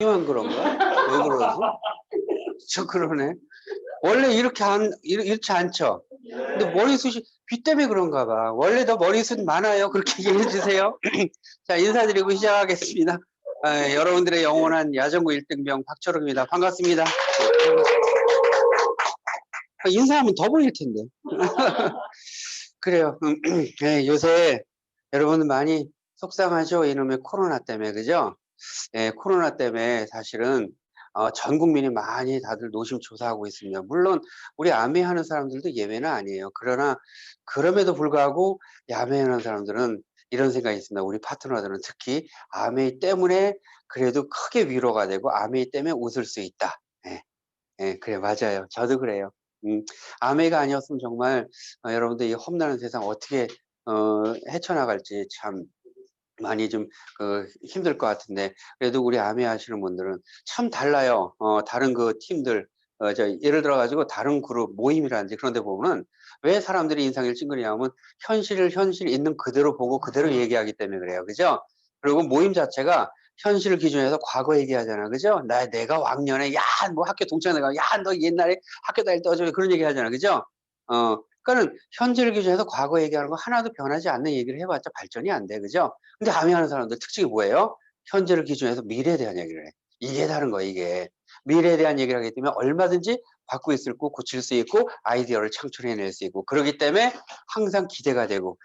만 그런가? 왜 그러지? 저 그러네. 원래 이렇지 않죠? 근데 머리숱이 비 때문에 그런가 봐. 원래 더 머리숱 많아요. 그렇게 얘기해 주세요. 자, 인사드리고 시작하겠습니다. 여러분들의 영원한 야전구 1등병 박철욱입니다. 반갑습니다. 인사하면 더 보일 텐데. 그래요. 네, 요새 여러분 많이 속상하죠? 이놈의 코로나 때문에, 그죠? 예, 코로나 때문에 사실은 전 국민이 많이 다들 노심초사하고 있습니다. 물론 우리 암회하는 사람들도 예외는 아니에요. 그러나 그럼에도 불구하고 야매하는 사람들은 이런 생각이 있습니다. 우리 파트너들은 특히 암회 때문에 그래도 크게 위로가 되고 암회 때문에 웃을 수 있다. 예, 예, 그래 맞아요. 저도 그래요. 암회가 아니었으면 정말 여러분들 이 험난한 세상 어떻게 헤쳐나갈지 참 많이 좀 힘들 것 같은데, 그래도 우리 암회 하시는 분들은 참 달라요. 다른 그 팀들, 예를 들어 가지고 다른 그룹 모임이라든지 그런 데 보면은 왜 사람들이 인상을 찡그리냐면 현실 있는 그대로 보고 그대로 얘기하기 때문에 그래요. 그죠? 그리고 모임 자체가 현실을 기준해서 과거 얘기하잖아. 그죠? 내가 왕년에, 야, 뭐 학교 동창회 가, 야, 너 옛날에 학교 다닐 때 어쩌고 그런 얘기 하잖아. 그죠? 그러니까는 현실을 기준해서 과거 얘기하는 거 하나도 변하지 않는 얘기를 해봤자 발전이 안 돼. 그죠? 근데 암회하는 사람들 특징이 뭐예요? 현재를 기준해서 미래에 대한 얘기를 해. 이게 다른 거야, 이게. 미래에 대한 얘기를 하기 때문에 얼마든지 바꿀 수 있고 고칠 수 있고 아이디어를 창출해낼 수 있고, 그렇기 때문에 항상 기대가 되고,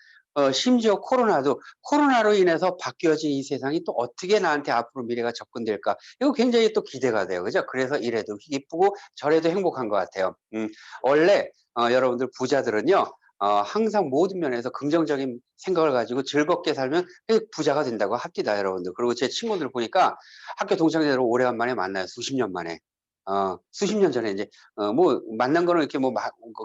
심지어 코로나로 인해서 바뀌어진 이 세상이 또 어떻게 나한테 앞으로 미래가 접근될까, 이거 굉장히 또 기대가 돼요. 그죠? 그래서 이래도 기쁘고 저래도 행복한 것 같아요. 원래 여러분들 부자들은요, 항상 모든 면에서 긍정적인 생각을 가지고 즐겁게 살면 부자가 된다고 합니다, 여러분들. 그리고 제 친구들 보니까 학교 동창들을 오래간만에 만나요. 수십 년 만에. 수십 년 전에 이제, 뭐, 만난 거는 이렇게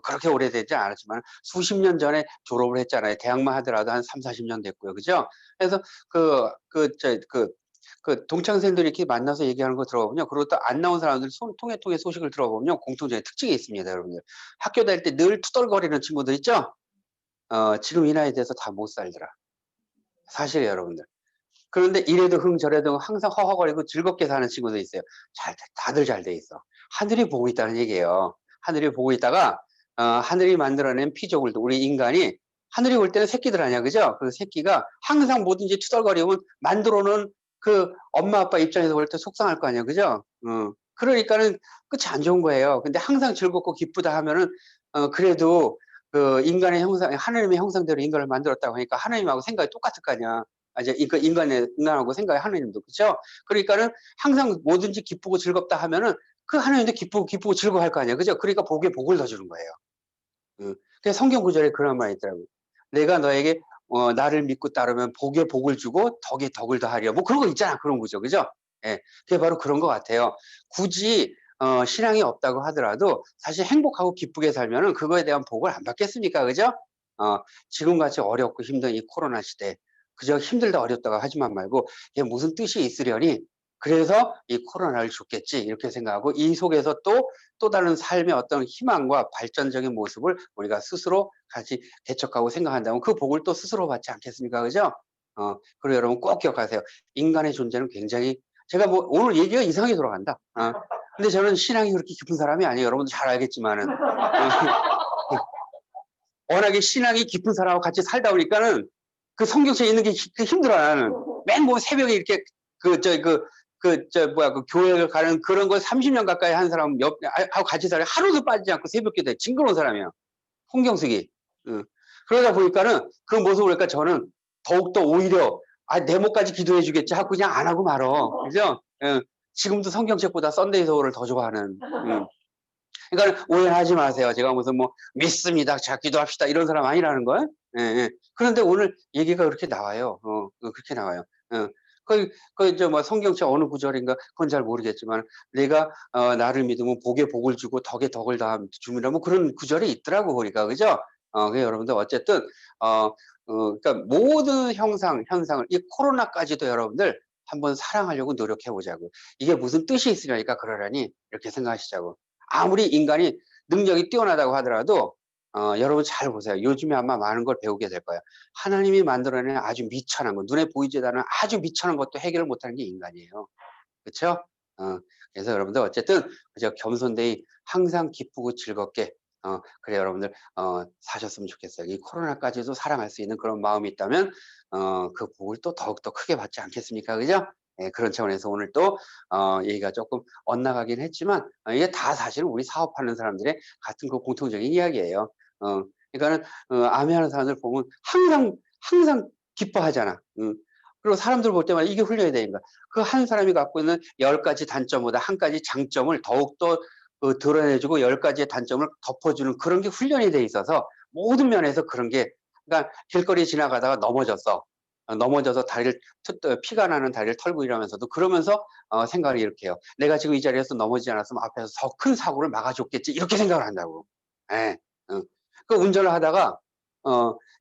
그렇게 오래되지 않았지만 수십 년 전에 졸업을 했잖아요. 대학만 하더라도 한 3, 40년 됐고요. 그죠? 그래서 동창생들이 이렇게 만나서 얘기하는 거 들어보면요. 그리고 또 안 나온 사람들 통해 소식을 들어보면요. 공통적인 특징이 있습니다, 여러분들. 학교 다닐 때 늘 투덜거리는 친구들 있죠? 지금 이 나이 돼서 다 못 살더라. 사실이에요, 여러분들. 그런데 이래도 흥 저래도 항상 허허거리고 즐겁게 사는 친구도 있어요. 다들 잘 돼 있어. 하늘이 보고 있다는 얘기예요. 하늘이 보고 있다가 하늘이 만들어낸 피조물도, 우리 인간이 하늘이 볼 때는 새끼들 아니야, 그죠? 그 새끼가 항상 뭐든지 투덜거리면 만들어놓은 그 엄마 아빠 입장에서 볼 때 속상할 거 아니야, 그죠? 그러니까는 끝이 안 좋은 거예요. 근데 항상 즐겁고 기쁘다 하면은 그래도 그 인간의 형상, 하나님의 형상대로 인간을 만들었다고 하니까 하나님하고 생각이 똑같을 거 아니야. 이제 인간하고 생각이 하나님도, 그렇죠? 그러니까는 항상 뭐든지 기쁘고 즐겁다 하면은 그 하나님도 기쁘고 즐거워할 거 아니야, 그죠? 그러니까 복에 복을 더 주는 거예요. 그래서 성경 구절에 그런 말이 있더라고요. 내가 너에게 나를 믿고 따르면 복에 복을 주고 덕에 덕을 더하리라. 뭐 그런 거 있잖아, 그런 거죠, 그죠? 예, 그게 바로 그런 것 같아요. 굳이 신앙이 없다고 하더라도 사실 행복하고 기쁘게 살면은 그거에 대한 복을 안 받겠습니까, 그죠? 지금같이 어렵고 힘든 이 코로나 시대, 그저 힘들다 어렵다고 하지만 말고 이게 무슨 뜻이 있으려니, 그래서 이 코로나를 줬겠지 이렇게 생각하고 이 속에서 또 다른 삶의 어떤 희망과 발전적인 모습을 우리가 스스로 같이 개척하고 생각한다면 그 복을 또 스스로 받지 않겠습니까, 그죠? 그리고 여러분 꼭 기억하세요. 인간의 존재는 굉장히, 제가 뭐 오늘 얘기가 이상하게 돌아간다. 근데 저는 신앙이 그렇게 깊은 사람이 아니에요. 여러분도 잘 알겠지만은. 워낙에 신앙이 깊은 사람하고 같이 살다 보니까는 그 성경책에 있는 게 힘들어, 나는. 맨 뭐 새벽에 이렇게 그 교회를 가는 그런 걸 30년 가까이 한 사람 하고 같이 살아요. 하루도 빠지지 않고 새벽 기도에 징그러운 사람이에요. 홍경숙이. 그러다 보니까는 그 모습을 보니까 저는 더욱더 오히려 내 목까지 기도해 주겠지 하고 그냥 안 하고 말어. 그죠? 지금도 성경책보다 썬데이 서울을 더 좋아하는. 그러니까 오해하지 마세요. 제가 무슨 뭐 믿습니다, 자 기도합시다 이런 사람 아니라는 걸. 예, 예. 그런데 오늘 얘기가 그렇게 나와요. 그렇게 나와요. 뭐 성경책 어느 구절인가 그건 잘 모르겠지만 내가 나를 믿으면 복에 복을 주고 덕에 덕을 주리라, 뭐 그런 구절이 있더라고 보니까, 그죠? 여러분들 어쨌든 그러니까 모든 현상을 이 코로나까지도 여러분들 한번 사랑하려고 노력해 보자고. 이게 무슨 뜻이 있으려니까 그러려니 이렇게 생각하시자고. 아무리 인간이 능력이 뛰어나다고 하더라도 여러분 잘 보세요. 요즘에 아마 많은 걸 배우게 될 거예요. 하나님이 만들어낸 아주 미천한 것, 눈에 보이지 않는 아주 미천한 것도 해결을 못하는 게 인간이에요. 그렇죠? 그래서 여러분들 어쨌든 그저 겸손되이 항상 기쁘고 즐겁게 그래 여러분들 사셨으면 좋겠어요. 이 코로나까지도 사랑할 수 있는 그런 마음이 있다면 그 복을 또 더욱더 크게 받지 않겠습니까? 그죠? 예, 그런 차원에서 오늘 또 얘기가 조금 엇나가긴 했지만 이게 다 사실은 우리 사업하는 사람들의 같은 그 공통적인 이야기예요. 그러니까는 아멘하는 사람들 보면 항상 기뻐하잖아. 그리고 사람들 볼 때마다 이게 훈련이 되니까 그 한 사람이 갖고 있는 10가지 단점보다 한 가지 장점을 더욱더 드러내주고 10가지의 단점을 덮어주는 그런 게 훈련이 돼 있어서 모든 면에서 그런 게 그러니까 길거리 지나가다가 넘어졌어. 넘어져서 피가 나는 다리를 털고 이러면서도 그러면서 생각을 이렇게 해요. 내가 지금 이 자리에서 넘어지지 않았으면 앞에서 더 큰 사고를 막아줬겠지. 이렇게 생각을 한다고. 예. 그 운전을 하다가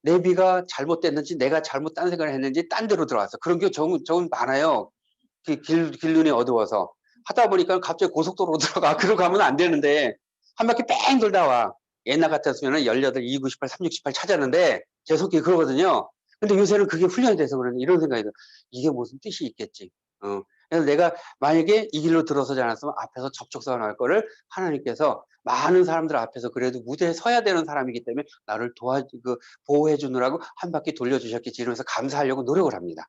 내비가 잘못됐는지 내가 잘못 딴 생각을 했는지 딴 데로 들어왔어. 그런 게 조금 많아요. 길눈이 어두워서. 하다 보니까 갑자기 고속도로로 들어가. 그러고 가면 안 되는데 한 바퀴 뺑 돌다 와. 옛날 같았으면 18, 298, 368 찾았는데 제 성격이 그러거든요. 근데 요새는 그게 훈련이 돼서 그런지 이런 생각이 들어. 이게 무슨 뜻이 있겠지. 그래서 내가 만약에 이 길로 들어서지 않았으면 앞에서 접촉사고 날 거를 하나님께서 많은 사람들 앞에서 그래도 무대에 서야 되는 사람이기 때문에 나를 보호해 주느라고 한 바퀴 돌려주셨겠지 이러면서 감사하려고 노력을 합니다.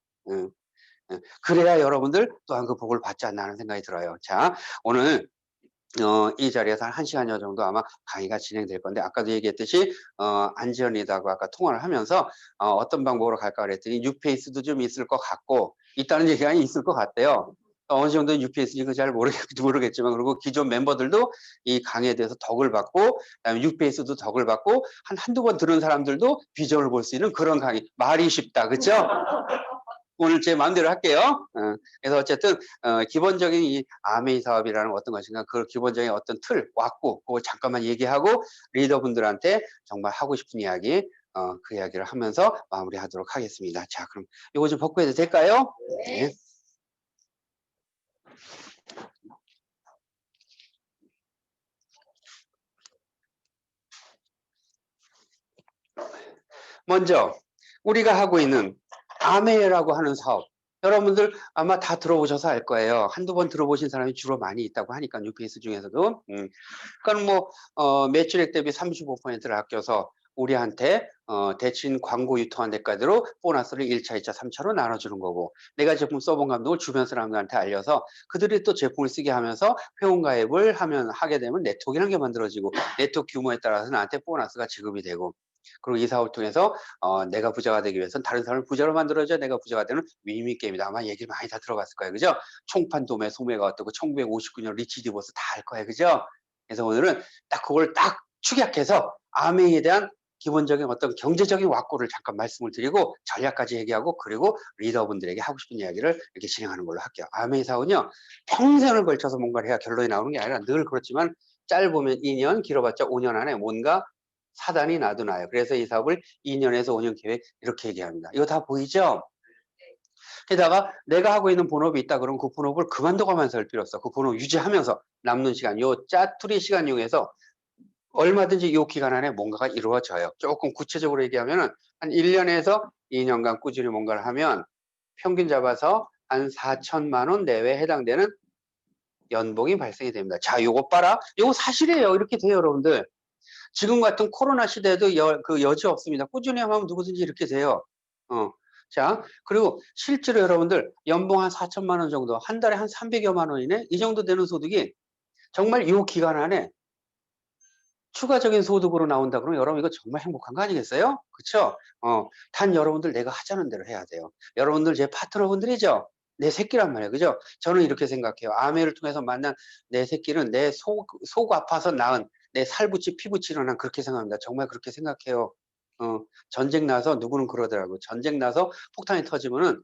그래야 여러분들 또한 그 복을 받지 않나 하는 생각이 들어요. 자, 오늘 이 자리에서 한 1시간여 정도 아마 강의가 진행될 건데 아까도 얘기했듯이 안지연이하고 아까 통화를 하면서 어떤 방법으로 갈까 그랬더니 뉴페이스도 좀 있을 것 같고 있다는 얘기가 있을 것 같대요. 어느 정도 뉴페이스인지 잘 모르겠지만 그리고 기존 멤버들도 이 강의에 대해서 덕을 받고 그다음에 뉴페이스도 덕을 받고 한두 번 들은 사람들도 비전을 볼 수 있는 그런 강의. 말이 쉽다. 그렇죠? 오늘 제 마음대로 할게요. 그래서 어쨌든 기본적인 이 아메이 사업이라는 어떤 것인가 그 기본적인 어떤 틀, 왁구 그걸 잠깐만 얘기하고 리더분들한테 정말 하고 싶은 이야기 그 이야기를 하면서 마무리하도록 하겠습니다. 자, 그럼 이거 좀 벗고 해도 될까요? 네. 먼저 우리가 하고 있는 아메라고 하는 사업 여러분들 아마 다 들어보셔서 알 거예요. 한두 번 들어보신 사람이 주로 많이 있다고 하니까 뉴페이스 중에서도 그러니까 뭐 매출액 대비 35%를 아껴서 우리한테 대신 광고 유통한 데까지로 보너스를 1차, 2차, 3차로 나눠주는 거고 내가 제품 써본 감독을 주변 사람들한테 알려서 그들이 또 제품을 쓰게 하면서 회원가입을 하게 되면 네트워크라는 게 만들어지고 네트워크 규모에 따라서 나한테 보너스가 지급이 되고 그리고 이 사업을 통해서 내가 부자가 되기 위해서는 다른 사람을 부자로 만들어줘야 내가 부자가 되는 윈윈 게임이다. 아마 얘기를 많이 다 들어봤을 거예요. 그죠? 총판 도매 소매가 어떻고 1959년 리치 디보스 다 알 거예요. 그죠? 그래서 오늘은 딱 그걸 딱 축약해서 아메이에 대한 기본적인 어떤 경제적인 왁구를 잠깐 말씀을 드리고 전략까지 얘기하고 그리고 리더분들에게 하고 싶은 이야기를 이렇게 진행하는 걸로 할게요. 아메이 사업은요. 평생을 걸쳐서 뭔가를 해야 결론이 나오는 게 아니라 늘 그렇지만 짧으면 2년 길어봤자 5년 안에 뭔가 사단이 나도 나요. 그래서 이 사업을 2년에서 5년 계획 이렇게 얘기합니다. 이거 다 보이죠? 게다가 내가 하고 있는 본업이 있다 그러면 그 본업을 그만둬가면서 할 필요 없어. 그 본업 유지하면서 남는 시간, 요 짜투리 시간 이용해서 얼마든지 요 기간 안에 뭔가가 이루어져요. 조금 구체적으로 얘기하면은 한 1년에서 2년간 꾸준히 뭔가를 하면 평균 잡아서 한 4천만 원 내외에 해당되는 연봉이 발생이 됩니다. 자, 요거 봐라. 요거 사실이에요. 이렇게 돼요, 여러분들. 지금 같은 코로나 시대에도 그 여지 없습니다. 꾸준히 하면 누구든지 이렇게 돼요. 자, 그리고 실제로 여러분들 연봉 한 4천만 원 정도, 한 달에 한 300여만 원이네? 이 정도 되는 소득이 정말 이 기간 안에 추가적인 소득으로 나온다 그러면 여러분 이거 정말 행복한 거 아니겠어요? 그쵸? 단 여러분들 내가 하자는 대로 해야 돼요. 여러분들 제 파트너분들이죠? 내 새끼란 말이에요. 그죠? 저는 이렇게 생각해요. 아메를 통해서 만난 내 새끼는 내 속 아파서 낳은 내 살붙이 피붙이는 난 그렇게 생각합니다. 정말 그렇게 생각해요. 전쟁 나서 누구는 그러더라고. 전쟁 나서 폭탄이 터지면은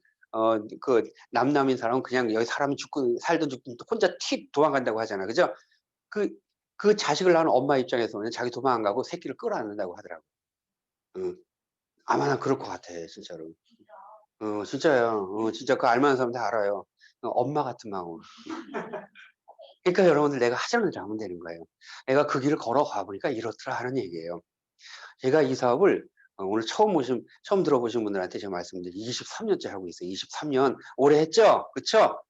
그 남남인 사람은 그냥 여기 사람이 죽고 살든 죽든 혼자 튀 도망간다고 하잖아. 그죠? 그, 그 자식을 낳은 엄마 입장에서는 자기 도망 안 가고 새끼를 끌어안는다고 하더라고. 아마 난 그럴 것 같아, 진짜로. 진짜요. 진짜 그 알만한 사람 다 알아요. 엄마 같은 마음. 그러니까 여러분들 내가 하자는 대로 하면 되는 거예요. 내가 그 길을 걸어가 보니까 이렇더라 하는 얘기예요. 제가 이 사업을 오늘 처음 들어보신 분들한테 제가 말씀드린 23년째 하고 있어요. 23년. 오래 했죠? 그쵸?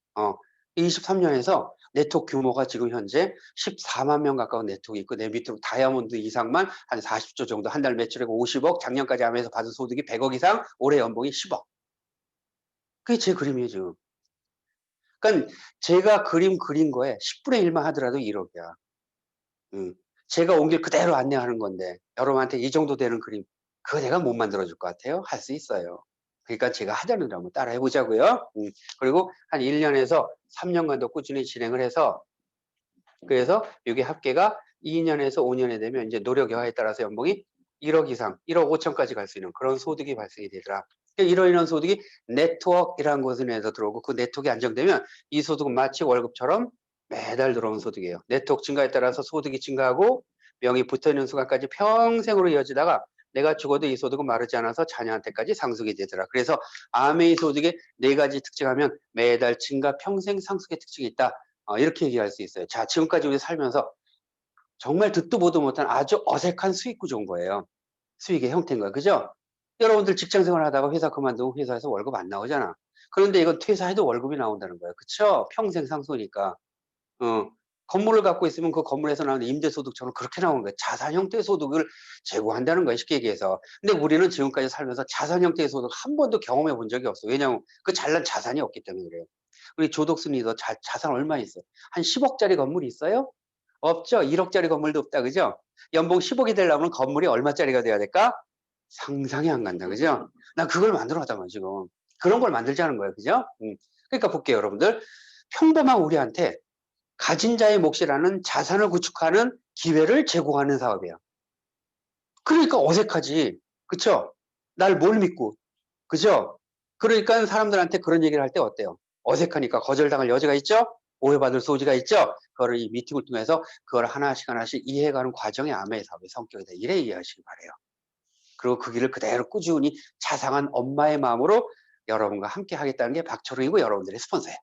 23년에서 네트워크 규모가 지금 현재 14만 명 가까운 네트워크 있고 내 밑으로 다이아몬드 이상만 한 40조 정도 한 달 매출액 50억 작년까지 하면서 받은 소득이 100억 이상 올해 연봉이 10억. 그게 제 그림이에요 지금. 그러니까 제가 그린 거에 10분의 1만 하더라도 1억이야. 제가 온 길 그대로 안내하는 건데 여러분한테 이 정도 되는 그림 그거 내가 못 만들어 줄 것 같아요? 할 수 있어요. 그러니까 제가 하자는 대로 한번 따라 해 보자고요. 그리고 한 1년에서 3년간도 꾸준히 진행을 해서 그래서 이게 합계가 2년에서 5년에 되면 이제 노력 여하에 따라서 연봉이 1억 이상, 1억 5천까지 갈 수 있는 그런 소득이 발생이 되더라. 그러니까 이런 소득이 네트워크라는 곳에서 들어오고 그 네트워크가 안정되면 이 소득은 마치 월급처럼 매달 들어오는 소득이에요. 네트워크 증가에 따라서 소득이 증가하고 명이 붙어있는 순간까지 평생으로 이어지다가 내가 죽어도 이 소득은 마르지 않아서 자녀한테까지 상속이 되더라. 그래서 아메이 소득의 4가지 특징하면 매달 증가 평생 상속의 특징이 있다. 이렇게 얘기할 수 있어요. 자, 지금까지 우리 살면서 정말 듣도 보도 못한 아주 어색한 수익 구조인 거예요. 수익의 형태인 거예요. 그죠? 여러분들 직장 생활 하다가 회사 그만두고 회사에서 월급 안 나오잖아. 그런데 이건 퇴사해도 월급이 나온다는 거예요. 그쵸? 평생 상속이니까. 어, 건물을 갖고 있으면 그 건물에서 나오는 임대소득처럼 그렇게 나오는 거예요. 자산 형태의 소득을 제공한다는 거예요. 쉽게 얘기해서. 근데 우리는 지금까지 살면서 자산 형태의 소득 한 번도 경험해 본 적이 없어요. 왜냐하면 그 잘난 자산이 없기 때문에 그래요. 우리 조덕순이도 자산 얼마 있어요? 한 10억짜리 건물이 있어요? 없죠. 1억짜리 건물도 없다. 그죠? 연봉 10억이 되려면 건물이 얼마짜리가 돼야 될까? 상상이 안 간다. 그죠? 난 그걸 만들어 하다만 지금. 그런 걸 만들자는 거예요. 그죠? 그러니까 볼게요, 여러분들. 평범한 우리한테 가진 자의 몫이라는 자산을 구축하는 기회를 제공하는 사업이에요. 그러니까 어색하지. 그쵸? 날 뭘 믿고. 그죠? 그러니까 사람들한테 그런 얘기를 할 때 어때요? 어색하니까 거절당할 여지가 있죠? 오해받을 소지가 있죠? 그거를 이 미팅을 통해서 그걸 하나씩 하나씩 이해해가는 과정이 아메의 사업의 성격이다. 이래 이해하시기 바래요. 그리고 그 길을 그대로 꾸준히 자상한 엄마의 마음으로 여러분과 함께 하겠다는 게 박철웅이고 여러분들의 스폰서예요.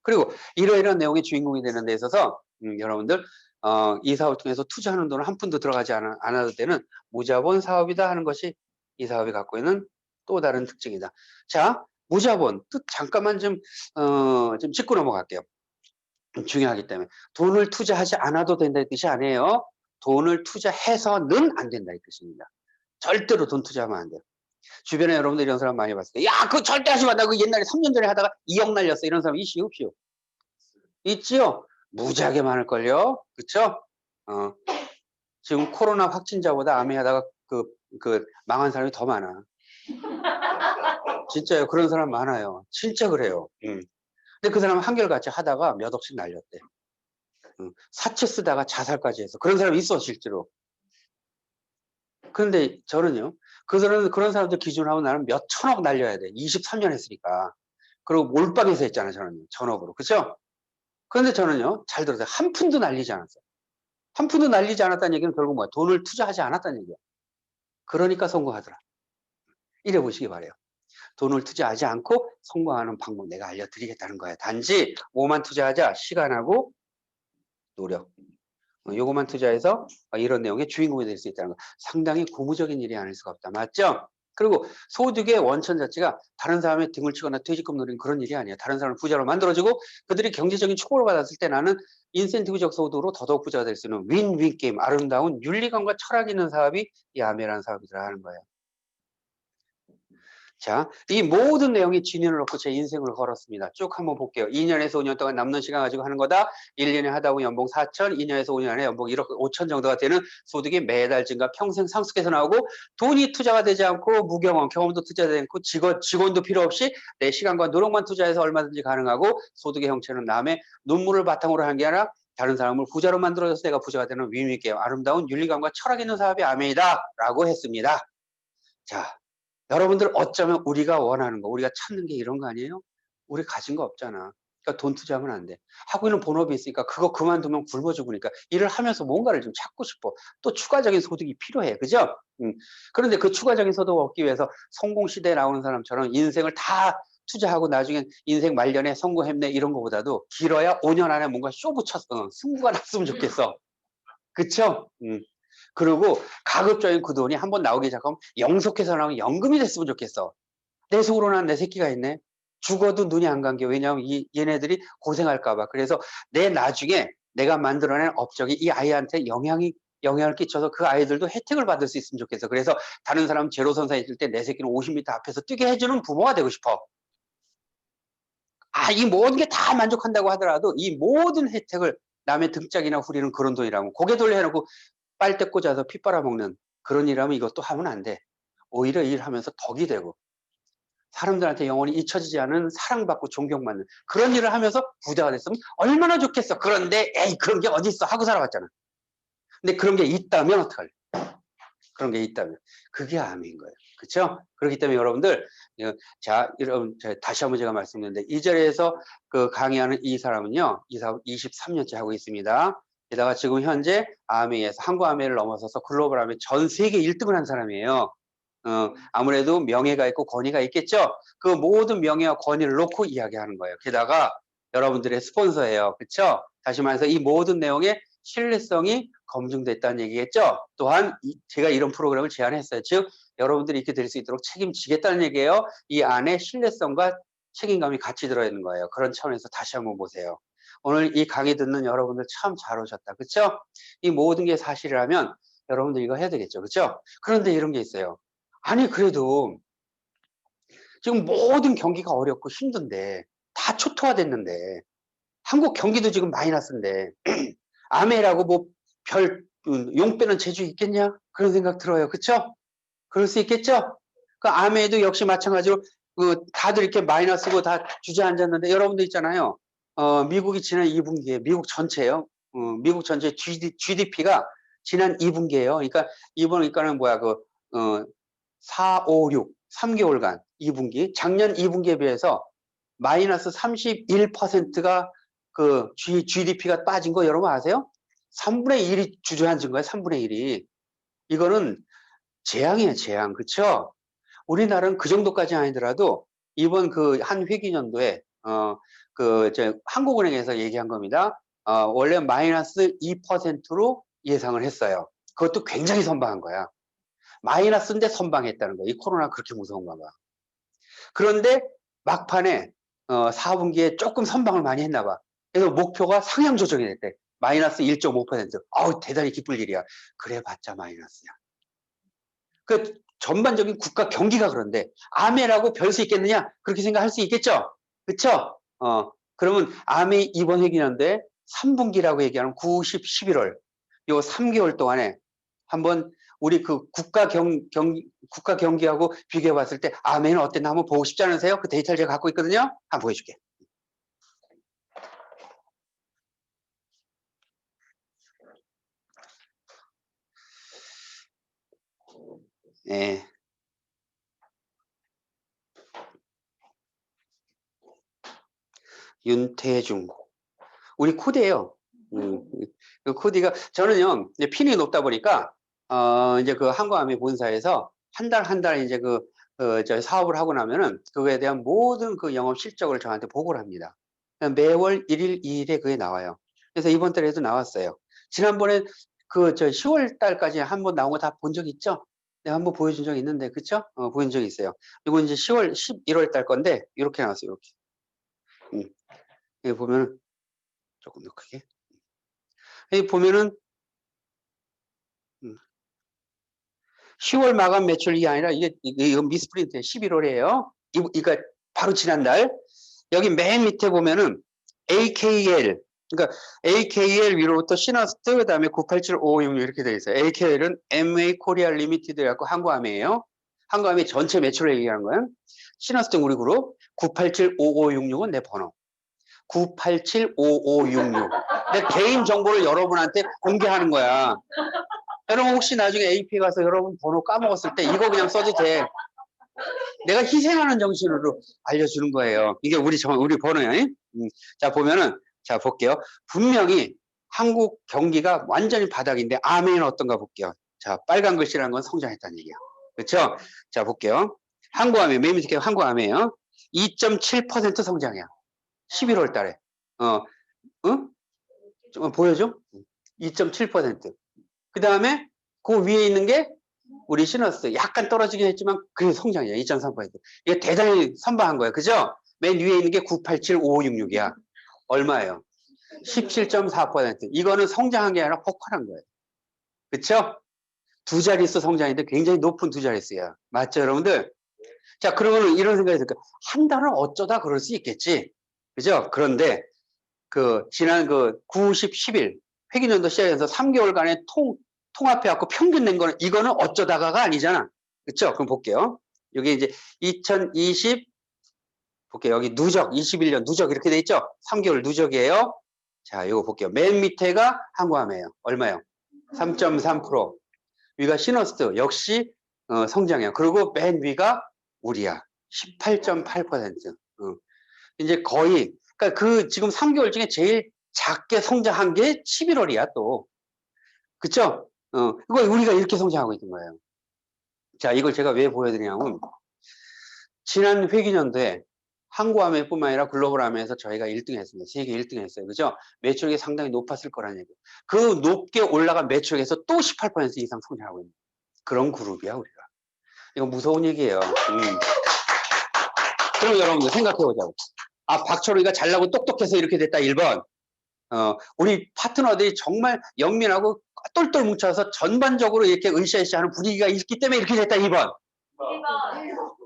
그리고 이러이러한 내용의 주인공이 되는 데 있어서 여러분들 이 사업을 통해서 투자하는 돈을 한 푼도 들어가지 않아도 되는 무자본 사업이다 하는 것이 이 사업이 갖고 있는 또 다른 특징이다. 자, 무자본 뜻 잠깐만 좀 짚고 넘어갈게요. 중요하기 때문에 돈을 투자하지 않아도 된다는 뜻이 아니에요. 돈을 투자해서는 안 된다는 뜻입니다. 절대로 돈 투자하면 안 돼요. 주변에 여러분들 이런 사람 많이 봤을 때, 야, 그거 절대 하지 마. 나 그 옛날에 3년 전에 하다가 2억 날렸어. 이런 사람 있시요, 없시요? 있지요? 무지하게 많을걸요? 그쵸? 어, 지금 코로나 확진자보다 암이 하다가 망한 사람이 더 많아. 진짜요. 그런 사람 많아요. 진짜 그래요. 근데 그 사람은 한결같이 하다가 몇 억씩 날렸대. 사채 쓰다가 자살까지 해서. 그런 사람이 있어, 실제로. 그런데 저는요, 그런 사람들 기준으로 하면 나는 몇 천억 날려야 돼. 23년 했으니까. 그리고 몰빵해서 했잖아요, 저는. 전억으로. 그죠? 그런데 저는요, 잘 들으세요. 한 푼도 날리지 않았어요. 한 푼도 날리지 않았다는 얘기는 결국 뭐야? 돈을 투자하지 않았다는 얘기야. 그러니까 성공하더라. 이래 보시기 바래요. 돈을 투자하지 않고 성공하는 방법 내가 알려드리겠다는 거야. 단지 뭐만 투자하자. 시간하고 노력. 요것만 투자해서 이런 내용의 주인공이 될 수 있다는 거. 상당히 고무적인 일이 아닐 수가 없다. 맞죠? 그리고 소득의 원천 자체가 다른 사람의 등을 치거나 퇴직금 노리는 그런 일이 아니에요. 다른 사람을 부자로 만들어주고 그들이 경제적인 축복을 받았을 때 나는 인센티브적 소득으로 더더욱 부자가 될 수 있는 윈윈 게임, 아름다운 윤리관과 철학 있는 사업이 이 아메라는 사업이라 하는 거예요. 자, 이 모든 내용이 진인을 놓고 제 인생을 걸었습니다. 쭉 한번 볼게요. 2년에서 5년 동안 남는 시간 가지고 하는 거다. 1년에 하다 보면 연봉 4천, 2년에서 5년 안에 연봉 1억 5천 정도가 되는 소득이 매달 증가, 평생 상속해서 나오고 돈이 투자가 되지 않고 무경험, 경험도 투자되지 않고 직원도 필요 없이 내 시간과 노력만 투자해서 얼마든지 가능하고 소득의 형체는 남의 눈물을 바탕으로 하는 게 아니라 다른 사람을 부자로 만들어서 내가 부자가 되는 위임있게 아름다운 윤리관과 철학 있는 사업이 아메이다 라고 했습니다. 자, 여러분들 어쩌면 우리가 원하는 거, 우리가 찾는 게 이런 거 아니에요? 우리 가진 거 없잖아. 그러니까 돈 투자하면 안 돼. 하고 있는 본업이 있으니까 그거 그만두면 굶어 죽으니까 일을 하면서 뭔가를 좀 찾고 싶어. 또 추가적인 소득이 필요해. 그죠? 그런데 그 추가적인 소득을 얻기 위해서 성공 시대에 나오는 사람처럼 인생을 다 투자하고 나중에 인생 말년에 성공했네 이런 거보다도 길어야 5년 안에 뭔가 쇼 붙였어. 승부가 났으면 좋겠어. 그쵸? 그리고 가급적인 그 돈이 한번 나오기 시작하면 영속해서 나오면 연금이 됐으면 좋겠어. 내 속으로 난 내 새끼가 있네. 죽어도 눈이 안 감겨. 왜냐하면 얘네들이 고생할까봐. 그래서 내 나중에 내가 만들어낸 업적이 이 아이한테 영향을 끼쳐서 그 아이들도 혜택을 받을 수 있으면 좋겠어. 그래서 다른 사람 제로선상에 있을 때 내 새끼는 50m 앞에서 뛰게 해주는 부모가 되고 싶어. 이 모든 게 다 만족한다고 하더라도 이 모든 혜택을 남의 등짝이나 후리는 그런 돈이라면 고개 돌려 해놓고 빨대 꽂아서 피 빨아먹는 그런 일하면 이것도 하면 안 돼. 오히려 일하면서 덕이 되고 사람들한테 영원히 잊혀지지 않은 사랑받고 존경받는 그런 일을 하면서 부자가 됐으면 얼마나 좋겠어. 그런데 에이 그런 게 어디 있어 하고 살아왔잖아. 근데 그런 게 있다면 어떡할래? 그런 게 있다면 그게 암인 거예요. 그렇죠? 그렇기 때문에 여러분들 여러분 다시 한번 제가 말씀드렸는데 이 자리에서 그 강의하는 이 사람은요. 이 사람 23년째 하고 있습니다. 게다가 지금 현재 아메에서 한국 아메를 넘어서서 글로벌 아메 전 세계 1등을 한 사람이에요. 아무래도 명예가 있고 권위가 있겠죠. 그 모든 명예와 권위를 놓고 이야기하는 거예요. 게다가 여러분들의 스폰서예요. 그렇죠? 다시 말해서 이 모든 내용에 신뢰성이 검증됐다는 얘기겠죠. 또한 제가 이런 프로그램을 제안했어요. 즉 여러분들이 이렇게 될 수 있도록 책임지겠다는 얘기예요. 이 안에 신뢰성과 책임감이 같이 들어있는 거예요. 그런 차원에서 다시 한번 보세요. 오늘 이 강의 듣는 여러분들 참 잘 오셨다. 그렇죠? 이 모든 게 사실이라면 여러분들 이거 해야 되겠죠. 그렇죠? 그런데 이런 게 있어요. 아니 그래도 지금 모든 경기가 어렵고 힘든데 다 초토화됐는데 한국 경기도 지금 마이너스인데 아메라고 뭐 별 용 빼는 재주 있겠냐? 그런 생각 들어요. 그쵸? 그럴 수 있겠죠? 그 아메도 역시 마찬가지로 다들 이렇게 마이너스고 다 주저앉았는데 여러분들 있잖아요. 미국이 지난 2분기에 미국 전체요. 미국 전체 GDP가 지난 2분기에요. 그러니까 이번 그러니까는 뭐야 4, 5, 6, 3개월간 2분기 작년 2분기에 비해서 마이너스 31%가 그 GDP가 빠진 거 여러분 아세요? 3분의 1이 주저앉은 거예요. 3분의 1이. 이거는 재앙이에요. 재앙. 그렇죠? 우리나라는 그 정도까지 아니더라도 이번 그 한 회기년도에 한국은행에서 얘기한 겁니다. 원래 마이너스 2%로 예상을 했어요. 그것도 굉장히 선방한 거야. 마이너스인데 선방했다는 거야. 이 코로나 그렇게 무서운가 봐. 그런데 막판에 4분기에 조금 선방을 많이 했나 봐. 그래서 목표가 상향 조정이 됐대. 마이너스 1.5%. 아우 대단히 기쁠 일이야. 그래 봤자 마이너스야. 그 전반적인 국가 경기가 그런데 아메라고 별 수 있겠느냐? 그렇게 생각할 수 있겠죠? 그쵸? 그러면 아메 이번 회기년도에 3분기라고 얘기하는 9, 10, 11월 요 3개월 동안에 한번 우리 그 국가 경기하고 비교해 봤을 때 아메는 어땠나 한번 보고 싶지 않으세요? 그 데이터를 제가 갖고 있거든요. 한번 보여줄게. 네. 윤태중. 우리 코디예요. 그 코디가 저는요 이제 핀이 높다 보니까 이제 그 한국아미 본사에서 한 달 이제 저 사업을 하고 나면은 그거에 대한 모든 그 영업 실적을 저한테 보고를 합니다. 매월 1일, 2일에 그게 나와요. 그래서 이번 달에도 나왔어요. 지난번에 그 저 10월 달까지 한번 나온 거 다 본 적 있죠? 내가 한번 보여준 적 있는데 그쵸? 보여준 적 있어요. 이거 이제 11월 달 건데 이렇게 나왔어요. 이렇게. 여기 보면 조금 더 크게. 여기 보면은 10월 마감 매출이 아니라 이건 미스프린트예요. 11월이에요. 이거 바로 지난달. 여기 맨 밑에 보면은 AKL. 그러니까 AKL 위로부터 시너스트 그다음에 987556 이렇게 되어 있어요. AKL은 MA 코리아 리미티드 갖고 한국아메예요. 한국아메 전체 매출을 얘기하는 거예요. 시너스트 우리 그룹 9875566은 내 번호. 9875566. 내 개인 정보를 여러분한테 공개하는 거야. 여러분 혹시 나중에 AP 가서 여러분 번호 까먹었을 때 이거 그냥 써도 돼. 내가 희생하는 정신으로 알려주는 거예요. 이게 우리 번호예요. 자 보면은 자 볼게요. 분명히 한국 경기가 완전히 바닥인데 아메는 어떤가 볼게요. 자 빨간 글씨라는 건 성장했다는 얘기야. 그렇죠? 자 볼게요. 한국아메 맨 밑에 한국아메예요. 2.7% 성장이야. 11월 달에. 응? 좀 보여줘? 2.7%. 그 다음에 그 위에 있는 게 우리 시너스 약간 떨어지긴 했지만 그게 성장이야. 2.3%. 이게 대단히 선방한 거예요. 그죠? 맨 위에 있는 게 9875566이야. 얼마예요? 17.4%. 이거는 성장한 게 아니라 폭발한 거예요. 그쵸? 두 자릿수 성장인데 굉장히 높은 두 자릿수야. 맞죠, 여러분들? 자, 그러면 이런 생각이 들까? 한 달은 어쩌다 그럴 수 있겠지. 그죠? 그런데 지난 90, 10일 회기년도 시작해서 3개월간의 통합해갖고 평균 낸 거는 이거는 어쩌다가가 아니잖아. 그쵸? 그럼 볼게요. 여기 이제 2020 볼게요. 여기 누적 21년 누적 이렇게 돼 있죠? 3개월 누적이에요. 자, 이거 볼게요. 맨 밑에가 한국함이에요. 얼마요? 3.3%. 위가 시너스트 역시 성장해요. 그리고 맨 위가 우리야. 18.8%. 이제 거의 그러니까 지금 3개월 중에 제일 작게 성장한 게 11월이야 또. 그쵸? 이거 우리가 이렇게 성장하고 있는 거예요. 자, 이걸 제가 왜 보여드리냐면 지난 회기년도에 한국화매뿐만 아니라 글로벌화매에서 저희가 1등 했습니다. 세계 1등 했어요. 그죠? 매출액이 상당히 높았을 거라는 얘기예요. 그 높게 올라간 매출액에서 또 18% 이상 성장하고 있는 그런 그룹이야, 우리가. 이거 무서운 얘기예요. 그럼 여러분들 생각해보자고. 아, 박철우이가 잘나고 똑똑해서 이렇게 됐다, 1번. 우리 파트너들이 정말 영민하고 똘똘 뭉쳐서 전반적으로 이렇게 으쌰으쌰 하는 분위기가 있기 때문에 이렇게 됐다, 2번.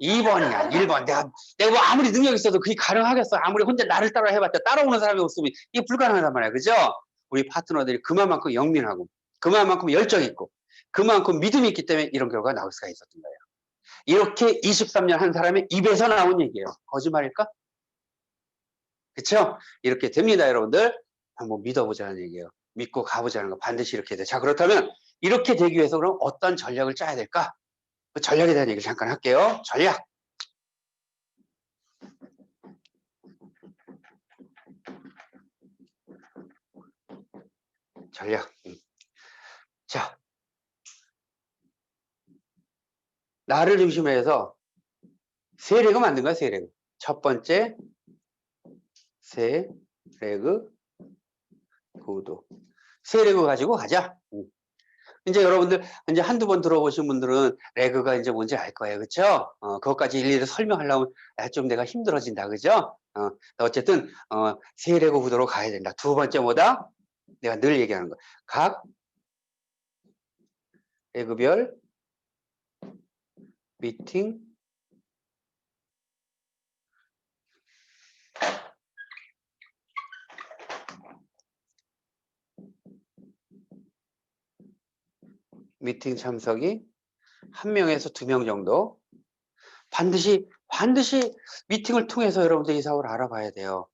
2번이야, 1번. 내가 뭐 아무리 능력 있어도 그게 가능하겠어. 아무리 혼자 나를 따라 해봤자 따라오는 사람이 없으면 이게 불가능하단 말이야. 그죠? 우리 파트너들이 그만큼 영민하고, 그만큼 열정 있고, 그만큼 믿음이 있기 때문에 이런 결과가 나올 수가 있었던 거예요. 이렇게 23년 한 사람의 입에서 나온 얘기예요. 거짓말일까? 그쵸? 이렇게 됩니다, 여러분들. 한번 믿어보자는 얘기예요. 믿고 가보자는 거 반드시 이렇게 돼. 자, 그렇다면 이렇게 되기 위해서 그럼 어떤 전략을 짜야 될까? 그 전략에 대한 얘기를 잠깐 할게요. 전략. 전략. 자, 나를 중심으로 해서 세레그 만든 거야, 세레그. 첫 번째, 세레그 구도. 세레그 가지고 가자. 이제 여러분들 이제 한두 번 들어보신 분들은 레그가 이제 뭔지 알 거예요. 그쵸? 그것까지 일일이 설명하려면 좀 내가 힘들어진다. 그죠? 어쨌든, 세레그 구도로 가야 된다. 두 번째 뭐다? 내가 늘 얘기하는 거. 각 레그별 미팅 참석이 1명에서 2명 정도 반드시 미팅을 통해서 여러분들 이 사업을 알아봐야 돼요.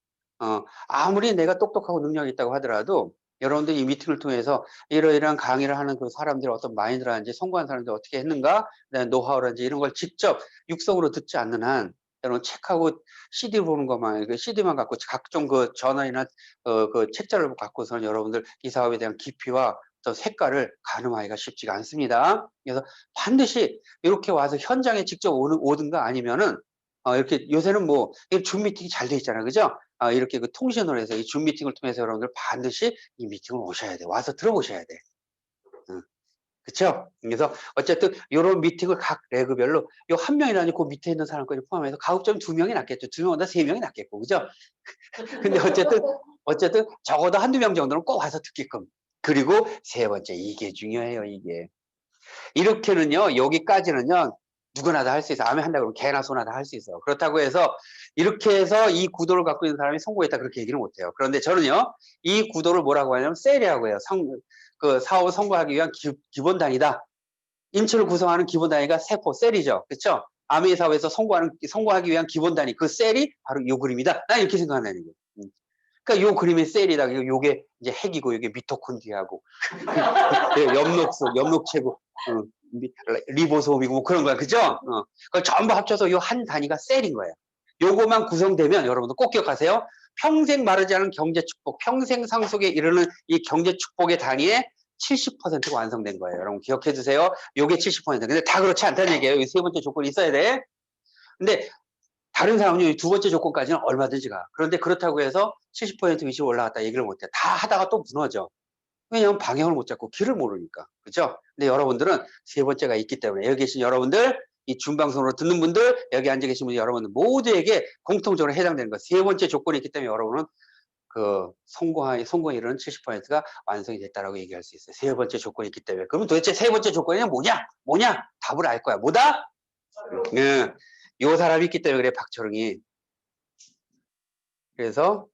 아무리 내가 똑똑하고 능력이 있다고 하더라도 여러분들 이 미팅을 통해서 이러이러한 강의를 하는 그 사람들의 어떤 마인드라든지 성공한 사람들이 어떻게 했는가, 노하우라든지 이런 걸 직접 육성으로 듣지 않는 한 여러분 책하고 CD 보는 것만, CD만 갖고 각종 그 저널이나 그 책자를 갖고서는 여러분들 이 사업에 대한 깊이와 또 색깔을 가늠하기가 쉽지가 않습니다. 그래서 반드시 이렇게 와서 현장에 직접 오든가 아니면은 이렇게 요새는 뭐 줌 미팅이 잘 돼 있잖아요, 그죠? 이렇게 그 통신으로 해서 이 줌 미팅을 통해서 여러분들 반드시 이 미팅을 오셔야 돼. 와서 들어보셔야 돼. 그쵸? 그래서 어쨌든 이런 미팅을 각 레그별로 요 1명이라니 그 밑에 있는 사람까지 포함해서 가급적이면 2명이 낫겠죠. 2명보다 3명이 낫겠고, 그죠? 근데 어쨌든 적어도 한두 명 정도는 꼭 와서 듣게끔. 그리고 세 번째, 이게 중요해요, 이게. 이렇게는요, 여기까지는요, 누구나 다 할 수 있어. 암에 한다고 그러면 개나 소나 다 할 수 있어. 그렇다고 해서 이렇게 해서 이 구도를 갖고 있는 사람이 성공했다 그렇게 얘기는 못해요. 그런데 저는요, 이 구도를 뭐라고 하냐면 셀이라고 해요. 사업을 성공하기 위한 기본 단위다. 인체를 구성하는 기본 단위가 세포, 셀이죠. 그렇죠? 암의 사업에서 성공하기 위한 기본 단위, 그 셀이 바로 이 그림이다. 난 이렇게 생각한다는 얘기예요. 그러니까 요 그림이 셀이다. 요게 이제 핵이고, 요게 미토콘드리아고, 엽록체고, 리보솜이고, 뭐 그런 거야. 그죠? 그걸 전부 합쳐서 요 한 단위가 셀인 거예요. 요거만 구성되면 여러분들 꼭 기억하세요. 평생 마르지 않은 경제 축복, 평생 상속에 이르는 이 경제 축복의 단위에 70%가 완성된 거예요. 여러분 기억해 두세요. 요게 70%. 근데 다 그렇지 않다는 얘기예요. 이 세 번째 조건이 있어야 돼. 근데 다른 사람은요, 이 두 번째 조건까지는 얼마든지 가. 그런데 그렇다고 해서 70% 위치로 올라갔다 얘기를 못 해. 다 하다가 또 무너져. 왜냐면 방향을 못 잡고 길을 모르니까. 그죠? 근데 여러분들은 세 번째가 있기 때문에 여기 계신 여러분들 이 준방송으로 듣는 분들, 여기 앉아 계신 분들 여러분들 모두에게 공통적으로 해당되는 것. 세 번째 조건이 있기 때문에 여러분은 그 성공률은 70%가 완성이 됐다라고 얘기할 수 있어요. 세 번째 조건이 있기 때문에. 그러면 도대체 세 번째 조건이 뭐냐? 답을 알 거야. 뭐다? 네. 요 사람이 있기 때문에 그래, 박철웅이. 그래서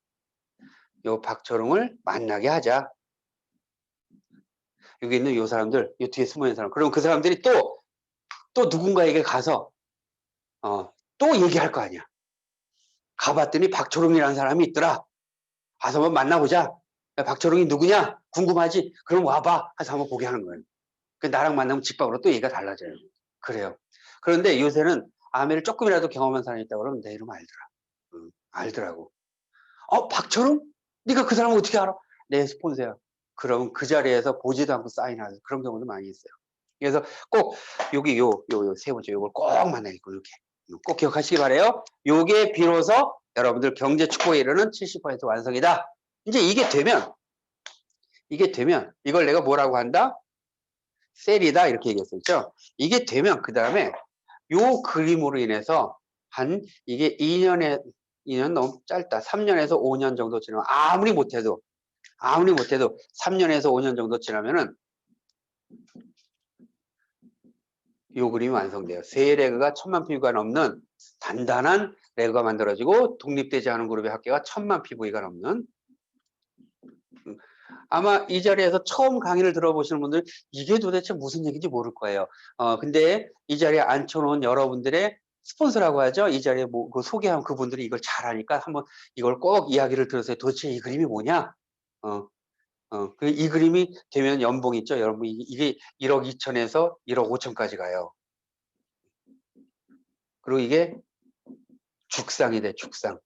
요 박철웅을 만나게 하자. 여기 있는 요 사람들, 요 뒤에 숨어 있는 사람. 그럼 그 사람들이 또 누군가에게 가서 또 얘기할 거 아니야. 가봤더니 박철웅이라는 사람이 있더라. 가서 한번 만나보자. 야, 박철웅이 누구냐? 궁금하지? 그럼 와봐. 해서 한번 보게 하는 거예요. 나랑 만나면 집밥으로 또 얘기가 달라져요. 그래요. 그런데 요새는 아메를 조금이라도 경험한 사람이 있다고 그러면 내 이름 알더라. 알더라고. 박철웅? 네가 그 사람을 어떻게 알아? 내 스폰서야. 그럼 그 자리에서 보지도 않고 사인하는 그런 경우도 많이 있어요. 그래서 꼭 여기 요 세 번째 요걸 꼭 만나겠고 이렇게 꼭 기억하시기 바래요. 요게 비로소 여러분들 경제 축복에 이르는 70% 완성이다. 이제 이게 되면 이걸 내가 뭐라고 한다? 셀이다 이렇게 얘기했었죠. 이게 되면 그 다음에 요 그림으로 인해서 이게 2년 너무 짧다. 3년에서 5년 정도 지나면 아무리 못해도 3년에서 5년 정도 지나면은 요 그림이 완성돼요. 세 레그가 1000만 PV가 넘는 단단한 레그가 만들어지고 독립되지 않은 그룹의 합계가 1000만 PV가 넘는 아마 이 자리에서 처음 강의를 들어보시는 분들 이게 도대체 무슨 얘기인지 모를 거예요. 근데 이 자리에 앉혀놓은 여러분들의 스폰서라고 하죠. 이 자리에 그 소개한 그분들이 이걸 잘 아니까 한번 이걸 꼭 이야기를 들으세요. 도대체 이 그림이 뭐냐? 이 그림이 되면 연봉 있죠. 여러분 이게 1억 2천에서 1억 5천까지 가요. 그리고 이게 죽상이 돼, 죽상.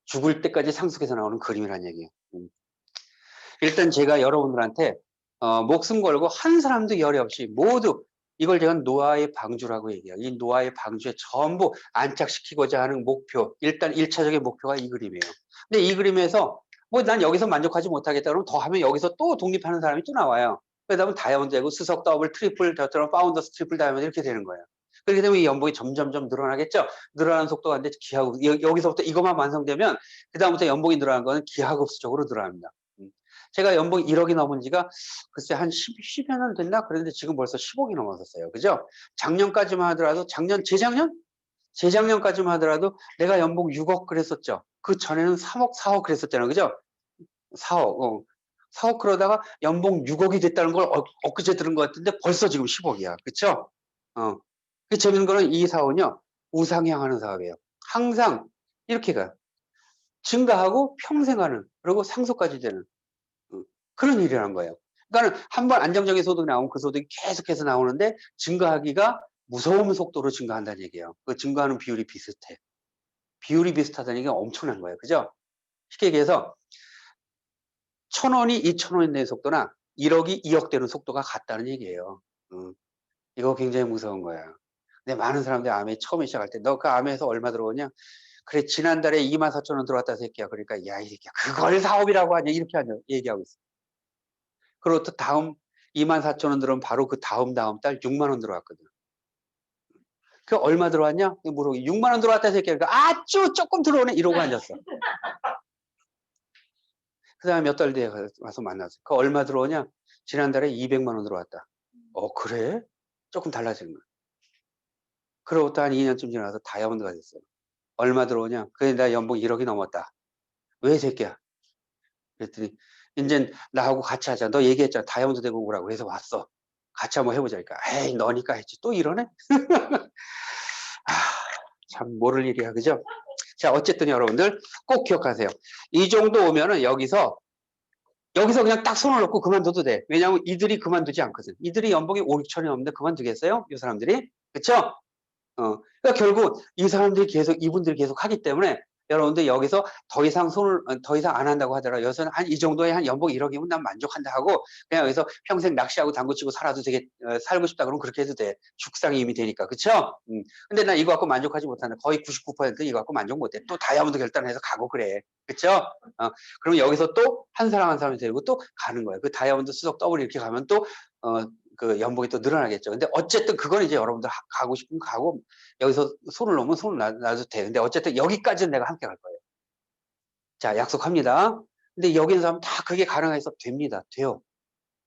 죽을 때까지 상속해서 나오는 그림이란 얘기예요. 일단 제가 여러분들한테 목숨 걸고 한 사람도 열이 없이 모두 이걸 제가 노아의 방주라고 얘기해요. 이 노아의 방주에 전부 안착시키고자 하는 목표, 일단 1차적인 목표가 이 그림이에요. 근데 이 그림에서 뭐 난 여기서 만족하지 못하겠다 그러면 더 하면 여기서 또 독립하는 사람이 또 나와요. 그러다 보면 다이아몬드 되고 수석, 더블, 트리플, 더트럼, 파운더스, 트리플 다이아몬드 이렇게 되는 거예요. 그렇게 되면 이 연봉이 점점점 늘어나겠죠. 늘어나는 속도가 근데 기하급 여기서부터 이것만 완성되면 그 다음부터 연봉이 늘어나는 거는 기하급수적으로 늘어납니다. 제가 연봉 1억이 넘은 지가 글쎄 한 10여 년 됐나? 그런데 지금 벌써 10억이 넘었었어요. 그죠? 작년까지만 하더라도 재작년까지만 하더라도 내가 연봉 6억 그랬었죠. 그 전에는 3억, 4억 그랬었잖아요. 그죠? 4억, 4억 그러다가 연봉 6억이 됐다는 걸 엊그제 들은 것 같은데 벌써 지금 10억이야. 그쵸? 그 재밌는 거는 이 사업은요, 우상향하는 사업이에요. 항상 이렇게 가요. 증가하고 평생 하는, 그리고 상속까지 되는. 그런 일이라는 거예요. 그러니까 한번 안정적인 소득이 나오면 그 소득이 계속해서 나오는데 증가하기가 무서운 속도로 증가한다는 얘기예요. 그 증가하는 비율이 비슷해. 비율이 비슷하다는 얘기가 엄청난 거예요. 그죠? 쉽게 얘기해서 1000원이 2000원이 되는 속도나 1억이 2억 되는 속도가 같다는 얘기예요. 이거 굉장히 무서운 거예요. 근데 많은 사람들이 아메 처음에 시작할 때 너 그 아메에서 얼마 들어오냐? 그래 지난달에 24,000원 들어왔다 새끼야. 그러니까 야 이 새끼야 그걸 사업이라고 하냐 이렇게 얘기하고 있어. 그리고 또 다음 24,000원 들어오면 바로 그 다음 달 6만 원 들어왔거든. 그 얼마 들어왔냐? 물어보고 6만 원 들어왔다 새끼야. 그러니까 아주 조금 들어오네 이러고 앉았어. 그 다음에 몇 달 뒤에 와서 만났어. 그 얼마 들어오냐? 지난달에 200만 원 들어왔다. 그래? 조금 달라지는 거야. 그러고 또 한 2년쯤 지나서 다이아몬드가 됐어. 얼마 들어오냐? 그래 나 연봉 1억이 넘었다. 왜 새끼야? 그랬더니 이제 나하고 같이 하자. 너 얘기했잖아. 다이아몬드 되고 오라고. 그래서 왔어. 같이 한번 해보자. 그러니까 에이 너니까 했지. 또 이러네? 참 모를 일이야. 그죠? 자 어쨌든 여러분들 꼭 기억하세요. 이 정도 오면은 여기서 그냥 딱 손을 놓고 그만둬도 돼. 왜냐하면 이들이 그만두지 않거든. 이들이 연봉이 5, 6천이 넘는데 그만두겠어요? 이 사람들이? 그쵸? 그러니까 결국 이분들이 계속 하기 때문에 여러분들 여기서 더 이상 안 한다고 하더라도 여기서는 한 이 정도의 한 연봉 1억이면 난 만족한다 하고 그냥 여기서 평생 낚시하고 당구치고 살아도 되게 살고 싶다 그러면 그렇게 해도 돼. 죽상이 이미 되니까. 그쵸? 근데 나 이거 갖고 만족하지 못한다. 거의 99% 이거 갖고 만족 못해. 또 다이아몬드 결단해서 가고 그래. 그쵸? 그러면 여기서 또 한 사람 한 사람이 되고 또 가는 거예요. 그 다이아몬드 수석 더블 이렇게 가면 또 그 연봉이 또 늘어나겠죠. 근데 어쨌든 그건 이제 여러분들 가고 싶으면 가고 여기서 손을 놓으면 손을 놔도 돼. 근데 어쨌든 여기까지는 내가 함께 갈 거예요. 자, 약속합니다. 근데 여기 있는 사람 다 그게 가능해서 됩니다. 돼요.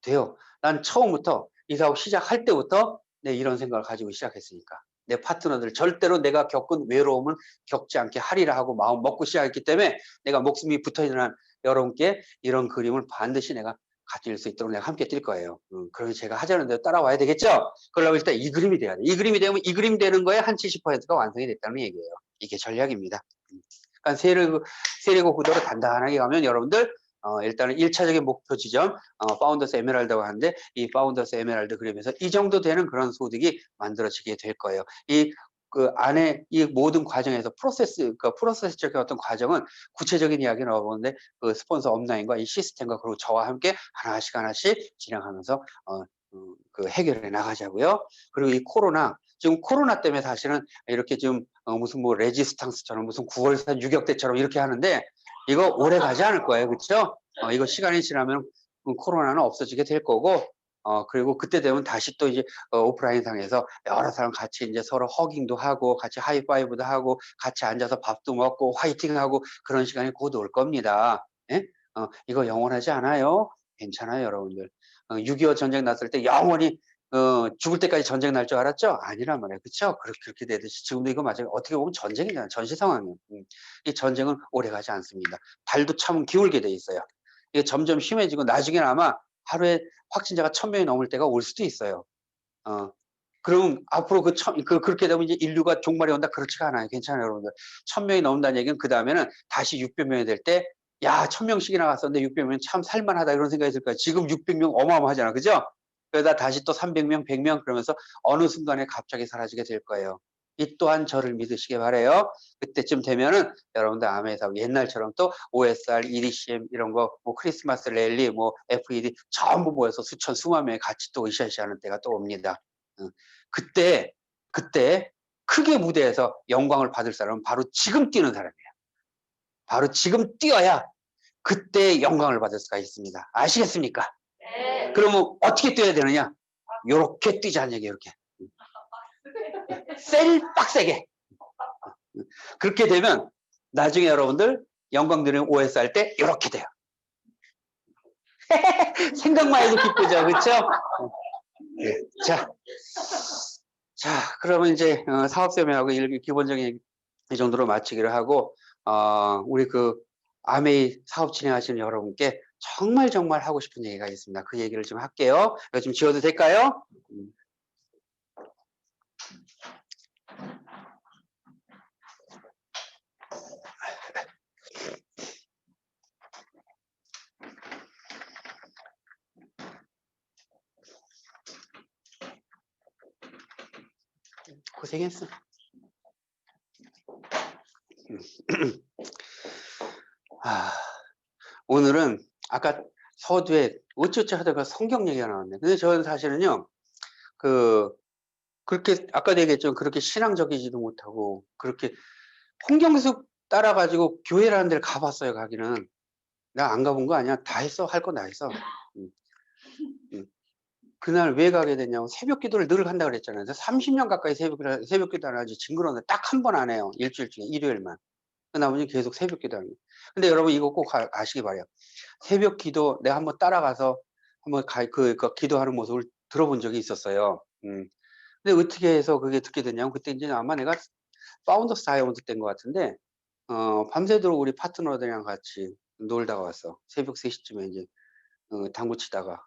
돼요. 난 처음부터 이 사업 시작할 때부터 내 이런 생각을 가지고 시작했으니까. 내 파트너들 절대로 내가 겪은 외로움을 겪지 않게 하리라 하고 마음 먹고 시작했기 때문에 내가 목숨이 붙어있는 여러분께 이런 그림을 반드시 내가 가질 수 있도록 내가 함께 뛸 거예요. 그러면 제가 하자는 대로 따라와야 되겠죠? 그러려면 일단 이 그림이 돼야 돼. 이 그림이 되면 이 그림 되는 거에 한 70%가 완성이 됐다는 얘기예요. 이게 전략입니다. 그러니까 세리고 구도로 단단하게 가면 여러분들 일단은 1차적인 목표 지점 파운더스 에메랄드라고 하는데 이 파운더스 에메랄드 그림에서 이 정도 되는 그런 소득이 만들어지게 될 거예요. 그 안에 이 모든 과정에서 프로세스적인 어떤 과정은 구체적인 이야기는 어보는데 그 스폰서 업라인과 이 시스템과 그리고 저와 함께 하나씩 진행하면서 그 해결해 나가자고요. 그리고 이 지금 코로나 때문에 사실은 이렇게 좀 무슨 뭐 레지스탕스처럼 무슨 9월산 유격대처럼 이렇게 하는데 이거 오래 가지 않을 거예요. 그렇죠? 이거 시간이 지나면 코로나는 없어지게 될 거고 그리고 그때 되면 다시 또 이제 오프라인 상에서 여러 사람 같이 이제 서로 허깅도 하고 같이 하이파이브도 하고 같이 앉아서 밥도 먹고 화이팅하고 그런 시간이 곧 올 겁니다. 예? 이거 영원하지 않아요. 괜찮아요, 여러분들. 6.25 전쟁 났을 때 영원히 죽을 때까지 전쟁 날 줄 알았죠? 아니란 말이에요. 그렇죠? 그렇게 되듯이 지금도 이거 맞아요. 어떻게 보면 전쟁이잖아요. 전시 상황이에요. 이 전쟁은 오래 가지 않습니다. 달도 참 기울게 돼 있어요. 이게 점점 심해지고 나중에는 아마 하루에 확진자가 1000명이 넘을 때가 올 수도 있어요. 그럼 앞으로 그렇게 되면 이제 인류가 종말이 온다? 그렇지가 않아요. 괜찮아요, 여러분들. 1000명이 넘는다는 얘기는 그 다음에는 다시 600명이 될 때, 야, 1000명씩이나 갔었는데 600명 참 살만하다 이런 생각이 들 거예요. 지금 600명 어마어마하잖아. 그죠? 그러다 다시 또 300명, 100명 그러면서 어느 순간에 갑자기 사라지게 될 거예요. 이 또한 저를 믿으시기 바래요. 그때쯤 되면은 여러분들 암에서 옛날처럼 또 OSR, EDCM 이런 거, 뭐 크리스마스 랠리, 뭐 FED 전부 모여서 수만 명이 같이 또 으쌰으쌰하는 때가 또 옵니다. 그때 크게 무대에서 영광을 받을 사람은 바로 지금 뛰는 사람이에요. 바로 지금 뛰어야 그때 영광을 받을 수가 있습니다. 아시겠습니까? 네. 그러면 어떻게 뛰어야 되느냐? 요렇게 뛰자는 얘기예요. 이렇게. 빡세게. 그렇게 되면 나중에 여러분들 영광 드리는 OS 할 때 요렇게 돼요. 생각만 해도 기쁘죠. 그렇죠? 자, 그러면 이제 사업 설명하고 기본적인 이 정도로 마치기로 하고 우리 그 아메이 사업 진행하시는 여러분께 정말 하고 싶은 얘기가 있습니다. 그 얘기를 좀 할게요. 이거 좀 지워도 될까요? 고생했어. 오늘은 아까 서두에 어쩌지 하다가 성경 얘기가 나왔네. 근데 저는 사실은요, 그렇게 아까 얘기했죠. 그렇게 신앙적이지도 못하고 그렇게 홍경숙 따라가지고 교회라는 데를 가봤어요. 가기는 나 안 가본 거 아니야. 다 했어. 할 거 다 했어. 그날 왜 가게 됐냐고 새벽 기도를 늘 한다 그랬잖아요. 30년 가까이 새벽 기도 안 하지 징그러운데 딱 한 번 안 해요. 일주일 중에 일요일만. 그 나머지 계속 새벽 기도 하는 거예요. 근데 여러분 이거 꼭 아시기 바래요. 새벽 기도 내가 한번 따라가서 한번 그 기도하는 모습을 들어본 적이 있었어요. 근데 어떻게 해서 그게 듣게 됐냐면 그때 이제 아마 내가 파운더스 다이아몬드 때인 것 같은데 밤새도록 우리 파트너들이랑 같이 놀다가 왔어. 새벽 3시쯤에 이제 당구 치다가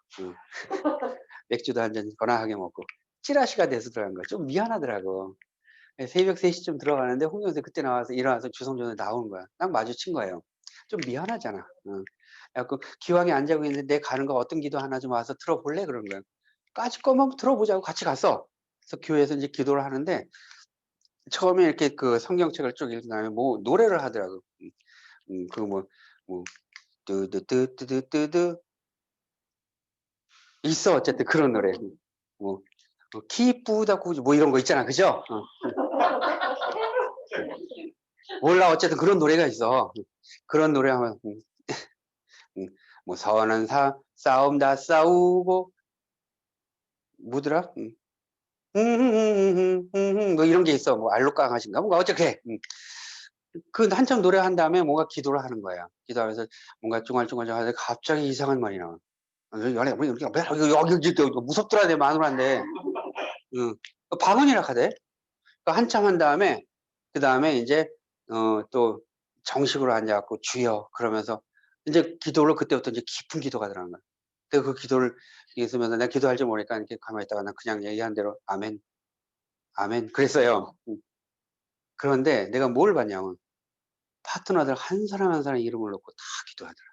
맥주도 한 잔 거나하게 먹고 찌라시가 돼서 들어간 거야. 좀 미안하더라고. 새벽 3시쯤 들어가는데 홍경수 그때 나와서 일어나서 주성전에 나오는 거야. 딱 마주친 거예요. 좀 미안하잖아. 그래갖고 기왕에 안 자고 있는데 내 가는 거 어떤 기도 하나 좀 와서 들어볼래? 그런 거야. 까짓 거만 들어보자고 같이 갔어. 그래서 교회에서 이제 기도를 하는데 처음에 이렇게 그 성경책을 쭉 읽은 다음에 뭐 노래를 하더라고. 뭐 뜨뜨뜨뜨뜨뜨 있어. 어쨌든 그런 노래. 뭐 기쁘다 구주 뭐 이런 거 있잖아. 그죠? 몰라. 어쨌든 그런 노래가 있어. 그런 노래 하면 뭐 선한 싸움 다 싸우고 뭐더라? 뭐 이런 게 있어. 뭐 알록강아지인가? 뭔가 어떻게. 그 한참 노래한 다음에 뭔가 기도를 하는 거야. 기도하면서 뭔가 쫑알쫑알 하는데 갑자기 이상한 말이 나와. 연애 뭐 이렇게 여기 무섭더라 내 마누라인데. 응. 방언이라 하대. 한참 한 다음에 그 다음에 이제 또 정식으로 앉아갖고 주여 그러면서 이제 기도를 그때부터 이제 깊은 기도가 들어간 거야. 그 기도를 있으면서 내가 기도할 줄 모르니까 이렇게 가만히 있다가 나 그냥 얘기한 대로 아멘, 아멘 그랬어요. 그런데 내가 뭘 봤냐면 파트너들 한 사람 한 사람 이름을 놓고 다 기도하더라.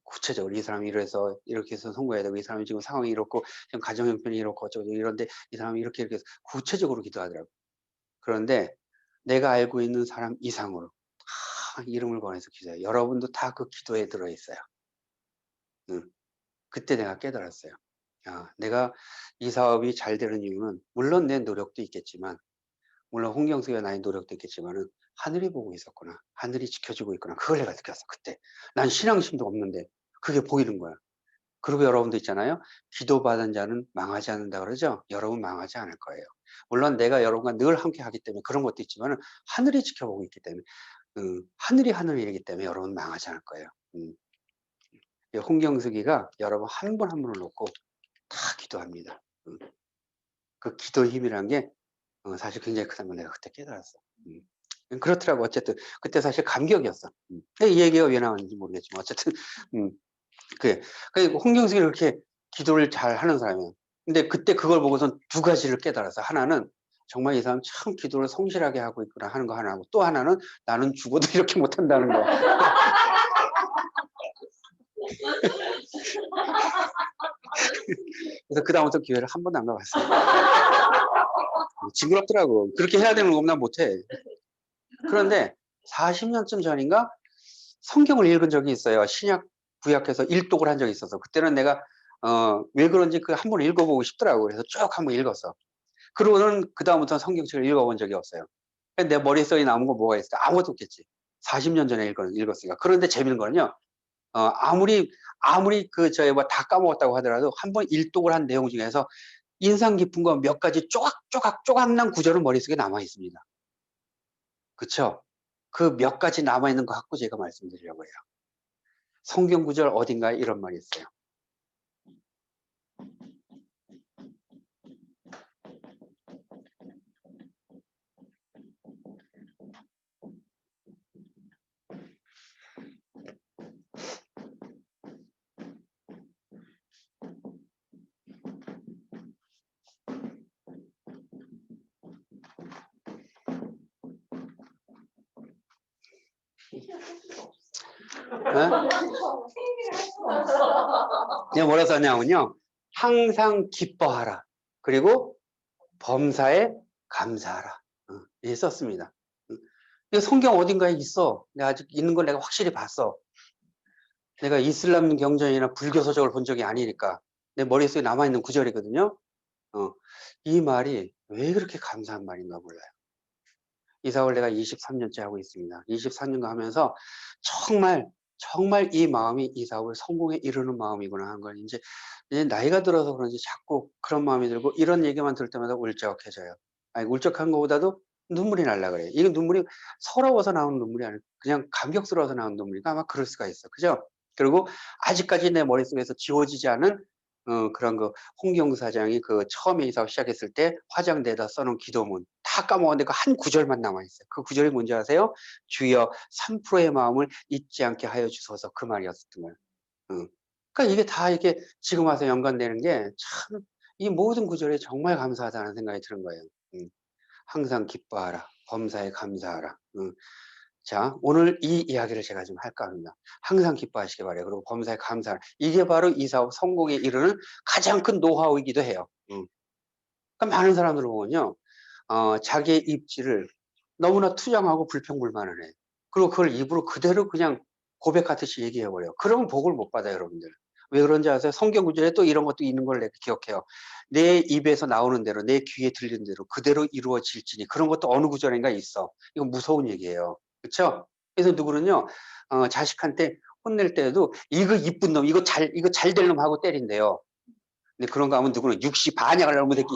구체적으로 이 사람이 이래서 이렇게 해서 성공해야 되고 이 사람이 지금 상황이 이렇고 지금 가정 형편이 이렇고 어쩌고 이런데 이 사람이 이렇게 해서 구체적으로 기도하더라고. 그런데 내가 알고 있는 사람 이상으로 다 이름을 권해서 기도해요. 여러분도 다 그 기도에 들어있어요. 그때 내가 깨달았어요. 야, 내가 이 사업이 잘 되는 이유는 물론 내 노력도 있겠지만 물론 홍경수가 나의 노력도 있겠지만은 하늘이 보고 있었구나. 하늘이 지켜주고 있구나. 그걸 내가 느꼈어. 그때. 난 신앙심도 없는데 그게 보이는 거야. 그리고 여러분도 있잖아요. 기도받은 자는 망하지 않는다 그러죠. 여러분 망하지 않을 거예요. 물론 내가 여러분과 늘 함께 하기 때문에 그런 것도 있지만은 하늘이 지켜보고 있기 때문에 하늘이 하늘이기 때문에 여러분 망하지 않을 거예요. 홍경숙이가 여러분 한 분 한 분을 놓고 다 기도합니다. 그 기도의 힘이라는 게 사실 굉장히 크다는 걸 내가 그때 깨달았어. 그렇더라고. 어쨌든 그때 사실 감격이었어. 이 얘기가 왜 나왔는지 모르겠지만 어쨌든 그래. 그러니까 홍경숙이 그렇게 기도를 잘 하는 사람이야. 근데 그때 그걸 보고선 두 가지를 깨달았어. 하나는 정말 이 사람 참 기도를 성실하게 하고 있구나 하는 거 하나고 또 하나는 나는 죽어도 이렇게 못한다는 거. 그래서 그다음부터 기회를 한 번도 안 가봤어요. 징그럽더라고. 그렇게 해야 되는 거면 난 못해. 그런데 40년쯤 전인가 성경을 읽은 적이 있어요. 신약 구약해서 일독을 한 적이 있어서 그때는 내가 왜 그런지 그 한번 읽어보고 싶더라고. 그래서 쭉 한번 읽었어. 그러고는 그 다음부터 성경책을 읽어본 적이 없어요. 내 머릿속에 남은 거 뭐가 있을까? 아무것도 없겠지. 40년 전에 읽었으니까. 그런데 재밌는 거는요. 아무리 뭐 다 까먹었다고 하더라도 한번 일독을 한 내용 중에서 인상 깊은 거 몇 가지 쪼각난 구절은 머릿속에 남아 있습니다. 그쵸? 그 몇 가지 남아있는 거 갖고 제가 말씀드리려고 해요. 성경 구절 어딘가에 이런 말이 있어요. 내가 뭐라 썼냐면요. 항상 기뻐하라. 그리고 범사에 감사하라. 이렇게 썼습니다. 이거 성경 어딘가에 있어. 내가 아직 있는 걸 내가 확실히 봤어. 내가 이슬람 경전이나 불교 서적을 본 적이 아니니까 내 머릿속에 남아있는 구절이거든요. 이 말이 왜 그렇게 감사한 말인가 몰라요. 이 사업을 내가 23년째 하고 있습니다. 24년간 하면서 정말 이 마음이 이 사업을 성공에 이르는 마음이구나 하는 걸 이제 나이가 들어서 그런지 자꾸 그런 마음이 들고 이런 얘기만 들을 때마다 울적해져요. 아니, 울적한 것보다도 눈물이 날라 그래요. 이게 눈물이 서러워서 나오는 눈물이 아니고 그냥 감격스러워서 나오는 눈물이니까 아마 그럴 수가 있어. 그죠? 그리고 아직까지 내 머릿속에서 지워지지 않은 그런 홍경수 사장이 처음에 이 사업 시작했을 때 화장대에다 써놓은 기도문 다 까먹었는데 그 한 구절만 남아있어요. 그 구절이 뭔지 아세요? 주여 3%의 마음을 잊지 않게 하여 주소서 그 말이었던 거예요. 그러니까 이게 다 이렇게 지금 와서 연관되는 게 참 이 모든 구절에 정말 감사하다는 생각이 드는 거예요. 항상 기뻐하라. 범사에 감사하라. 자, 오늘 이 이야기를 제가 좀 할까 합니다. 항상 기뻐하시기 바래요. 그리고 범사에 감사하라. 이게 바로 이 사업 성공에 이르는 가장 큰 노하우이기도 해요. 그러니까 많은 사람들 보면요. 자기의 입지를 너무나 투정하고 불평불만을 해. 그리고 그걸 입으로 그대로 그냥 고백하듯이 얘기해버려요. 그러면 복을 못 받아요, 여러분들. 왜 그런지 아세요? 성경 구절에 또 이런 것도 있는 걸 내가 기억해요. 내 입에서 나오는 대로, 내 귀에 들리는 대로 그대로 이루어질지니. 그런 것도 어느 구절인가 있어. 이건 무서운 얘기예요. 그렇죠? 그래서 누구는요, 자식한테 혼낼 때에도 이거 이쁜 놈, 이거 잘 될 놈 하고 때린대요. 근데 그런가 하면 누구는 60 반약을 너무 새끼.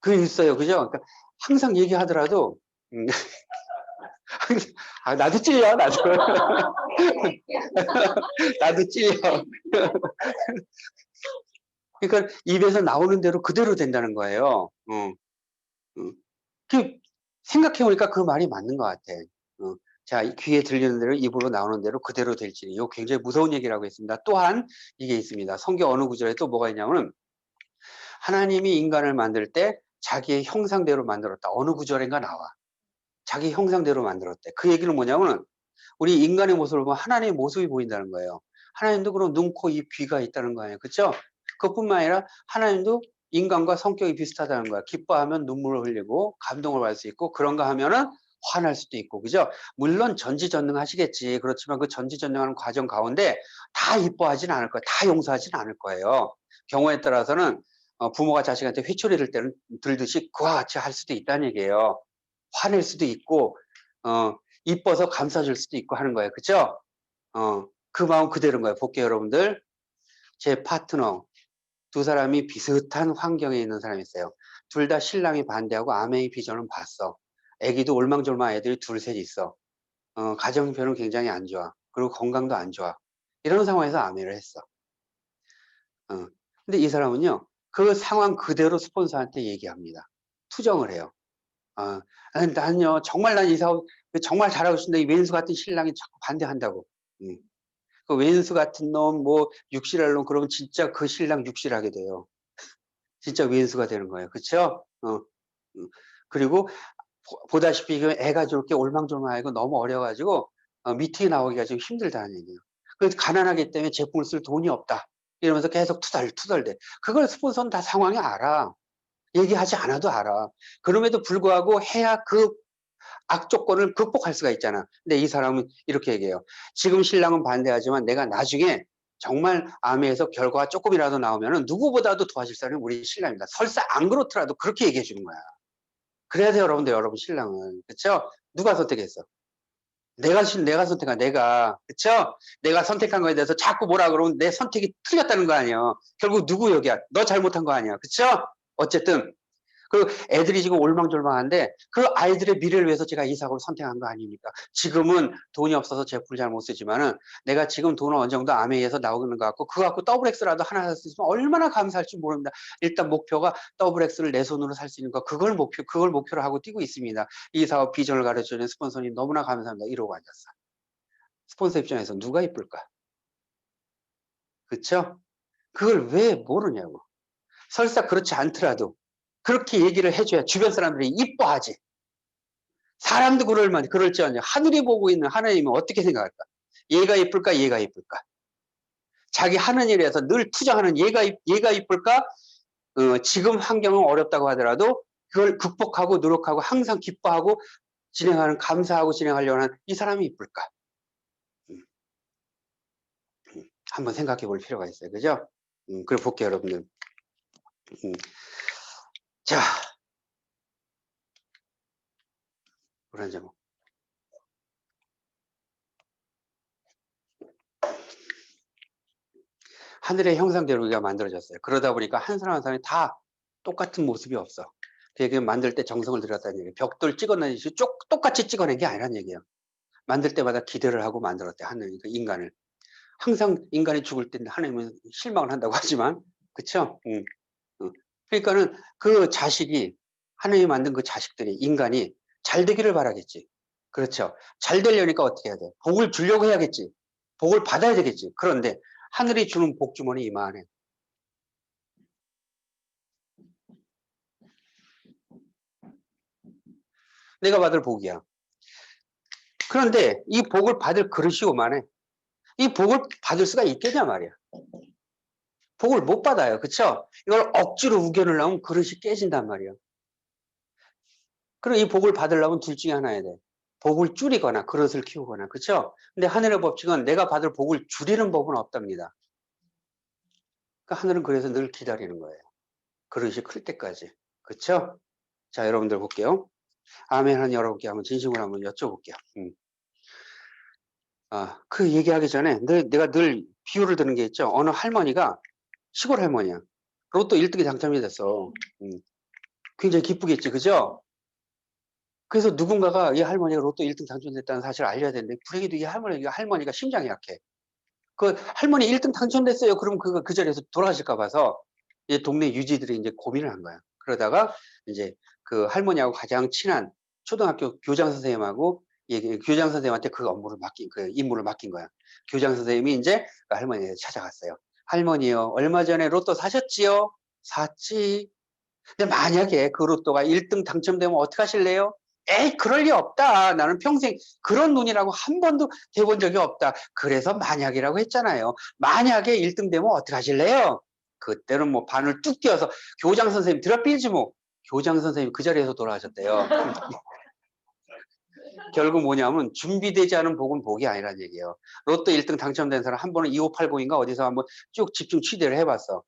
그게 있어요. 그죠? 그러니까 항상 얘기하더라도, 나도 찔려, 나도. 나도 찔려. 그러니까 입에서 나오는 대로 그대로 된다는 거예요. 그 생각해보니까 그 말이 맞는 것 같아. 자, 귀에 들리는 대로 입으로 나오는 대로 그대로 될지니. 이거 굉장히 무서운 얘기라고 했습니다. 또한 이게 있습니다. 성경 어느 구절에 또 뭐가 있냐면은 하나님이 인간을 만들 때 자기의 형상대로 만들었다. 어느 구절인가 나와. 자기 형상대로 만들었대. 그 얘기는 뭐냐면은 우리 인간의 모습을 보면 하나님의 모습이 보인다는 거예요. 하나님도 그럼 눈, 코, 입, 귀가 있다는 거 아니에요. 그렇죠? 그것뿐만 아니라 하나님도 인간과 성격이 비슷하다는 거야. 기뻐하면 눈물을 흘리고 감동을 받을 수 있고 그런가 하면은 화날 수도 있고 그죠? 물론 전지전능하시겠지. 그렇지만 그 전지전능하는 과정 가운데 다 이뻐하진 않을 거예요. 다 용서하진 않을 거예요. 경우에 따라서는 부모가 자식한테 회초리를 들듯이 그와 같이 할 수도 있다는 얘기예요. 화낼 수도 있고 이뻐서 감싸줄 수도 있고 하는 거예요. 그죠? 그 마음 그대로인 거예요. 볼게요, 여러분들. 제 파트너 두 사람이 비슷한 환경에 있는 사람이 있어요. 둘 다 신랑이 반대하고 아내의 비전은 봤어. 애기도 올망졸망 애들이 둘 셋 있어. 가정 형편은 굉장히 안 좋아. 그리고 건강도 안 좋아. 이런 상황에서 아내를 했어. 근데 이 사람은요, 그 상황 그대로 스폰서한테 얘기합니다. 투정을 해요. 난요, 정말 난 이 사업 정말 잘하고 싶은데 이 왼수 같은 신랑이 자꾸 반대한다고. 그 왼수 같은 놈, 뭐, 육실할 놈, 그러면 진짜 그 신랑 육실하게 돼요. 진짜 왼수가 되는 거예요. 그쵸? 그리고 보다시피 애가 저렇게 올망졸망하고 너무 어려가지고 미팅에 나오기가 좀 힘들다는 얘기예요. 그래서 가난하기 때문에 제품을 쓸 돈이 없다. 이러면서 계속 투덜투덜대. 그걸 스폰서는 다 상황이 알아. 얘기하지 않아도 알아. 그럼에도 불구하고 해야 그 악조건을 극복할 수가 있잖아. 근데 이 사람은 이렇게 얘기해요. 지금 신랑은 반대하지만 내가 나중에 정말 암에서 결과가 조금이라도 나오면 누구보다도 도와줄 사람이 우리 신랑입니다. 설사 안 그렇더라도 그렇게 얘기해 주는 거야. 그래야 돼요, 여러분들. 여러분 신랑은. 그쵸? 누가 선택했어? 내가 선택한 내가. 그쵸? 내가 선택한 거에 대해서 자꾸 뭐라 그러면 내 선택이 틀렸다는 거 아니야. 결국 누구 여기야? 너 잘못한 거 아니야. 그쵸? 어쨌든 그 애들이 지금 올망졸망한데 그 아이들의 미래를 위해서 제가 이 사고를 선택한 거 아닙니까? 지금은 돈이 없어서 제품을 잘 못 쓰지만은 내가 지금 돈을 어느 정도 암에 의해서 나오는 것 같고 그거 갖고 더블 X라도 하나 살 수 있으면 얼마나 감사할지 모릅니다. 일단 목표가 더블 X를 내 손으로 살 수 있는 거 그걸 목표로 하고 뛰고 있습니다. 이 사업 비전을 가르쳐주는 스폰서님 너무나 감사합니다. 이러고 앉았어. 스폰서 입장에서 누가 이쁠까? 그쵸? 그걸 왜 모르냐고. 설사 그렇지 않더라도 그렇게 얘기를 해줘야 주변 사람들이 이뻐하지. 사람도 그럴지언정 하늘이 보고 있는 하나님은 어떻게 생각할까? 얘가 이쁠까? 얘가 이쁠까? 자기 하는 일에서 늘 투정하는 얘가 이쁠까? 지금 환경은 어렵다고 하더라도 그걸 극복하고 노력하고 항상 기뻐하고 진행하는 감사하고 진행하려고 하는 이 사람이 이쁠까? 한번 생각해 볼 필요가 있어요. 그죠? 그래 볼게요, 여러분들. 자, 그런 제목. 하늘의 형상대로 우리가 만들어졌어요. 그러다 보니까 한 사람 한 사람이 다 똑같은 모습이 없어. 그게 만들 때 정성을 들였다는 얘기예요. 벽돌 찍어내듯이 똑같이 찍어낸 게 아니란 얘기예요. 만들 때마다 기대를 하고 만들었대, 하늘, 그 인간을. 항상 인간이 죽을 때 하나님은 실망을 한다고 하지만, 그쵸? 그러니까는 그 자식이, 하나님이 만든 그 자식들이, 인간이 잘 되기를 바라겠지. 그렇죠. 잘 되려니까 어떻게 해야 돼? 복을 주려고 해야겠지. 복을 받아야 되겠지. 그런데 하늘이 주는 복주머니 이만해. 내가 받을 복이야. 그런데 이 복을 받을 그릇이 오만해. 이 복을 받을 수가 있겠냐 말이야. 복을 못 받아요. 그쵸? 이걸 억지로 우겨넣으려면 그릇이 깨진단 말이야. 그럼 이 복을 받으려면 둘 중에 하나 해야 돼. 복을 줄이거나 그릇을 키우거나. 그쵸? 근데 하늘의 법칙은 내가 받을 복을 줄이는 법은 없답니다. 그러니까 하늘은 그래서 늘 기다리는 거예요. 그릇이 클 때까지. 그쵸? 자, 여러분들 볼게요. 아멘 한 여러분께 한번 진심으로 한번 여쭤볼게요. 그 얘기하기 전에 내가 늘 비유를 드는 게 있죠. 어느 할머니가 시골 할머니야. 로또 1등이 당첨이 됐어. 굉장히 기쁘겠지, 그죠? 그래서 누군가가 이 할머니가 로또 1등 당첨됐다는 사실을 알려야 되는데 불행히도 이 할머니가 심장이 약해. 그 할머니 1등 당첨됐어요. 그럼 그 자리에서 돌아가실까 봐서 이제 동네 유지들이 이제 고민을 한 거야. 그러다가 이제 그 할머니하고 가장 친한 초등학교 교장 선생님하고 교장 선생님한테 그 업무를 맡긴, 그 임무를 맡긴 거야. 교장 선생님이 이제 그 할머니를 찾아갔어요. 할머니요, 얼마 전에 로또 사셨지요? 샀지. 근데 만약에 그 로또가 1등 당첨되면 어떻게 하실래요? 에이, 그럴 리 없다. 나는 평생 그런 눈이라고 한 번도 대본 적이 없다. 그래서 만약이라고 했잖아요. 만약에 1등 되면 어떻게 하실래요? 그때는 뭐 바늘 뚝 띄어서 교장 선생님 들어삐지 뭐. 교장 선생님 그 자리에서 돌아가셨대요. 결국 뭐냐면 준비되지 않은 복은 복이 아니라는 얘기예요. 로또 1등 당첨된 사람 한 번은 2580인가 어디서 한번 쭉 집중 취재를 해봤어.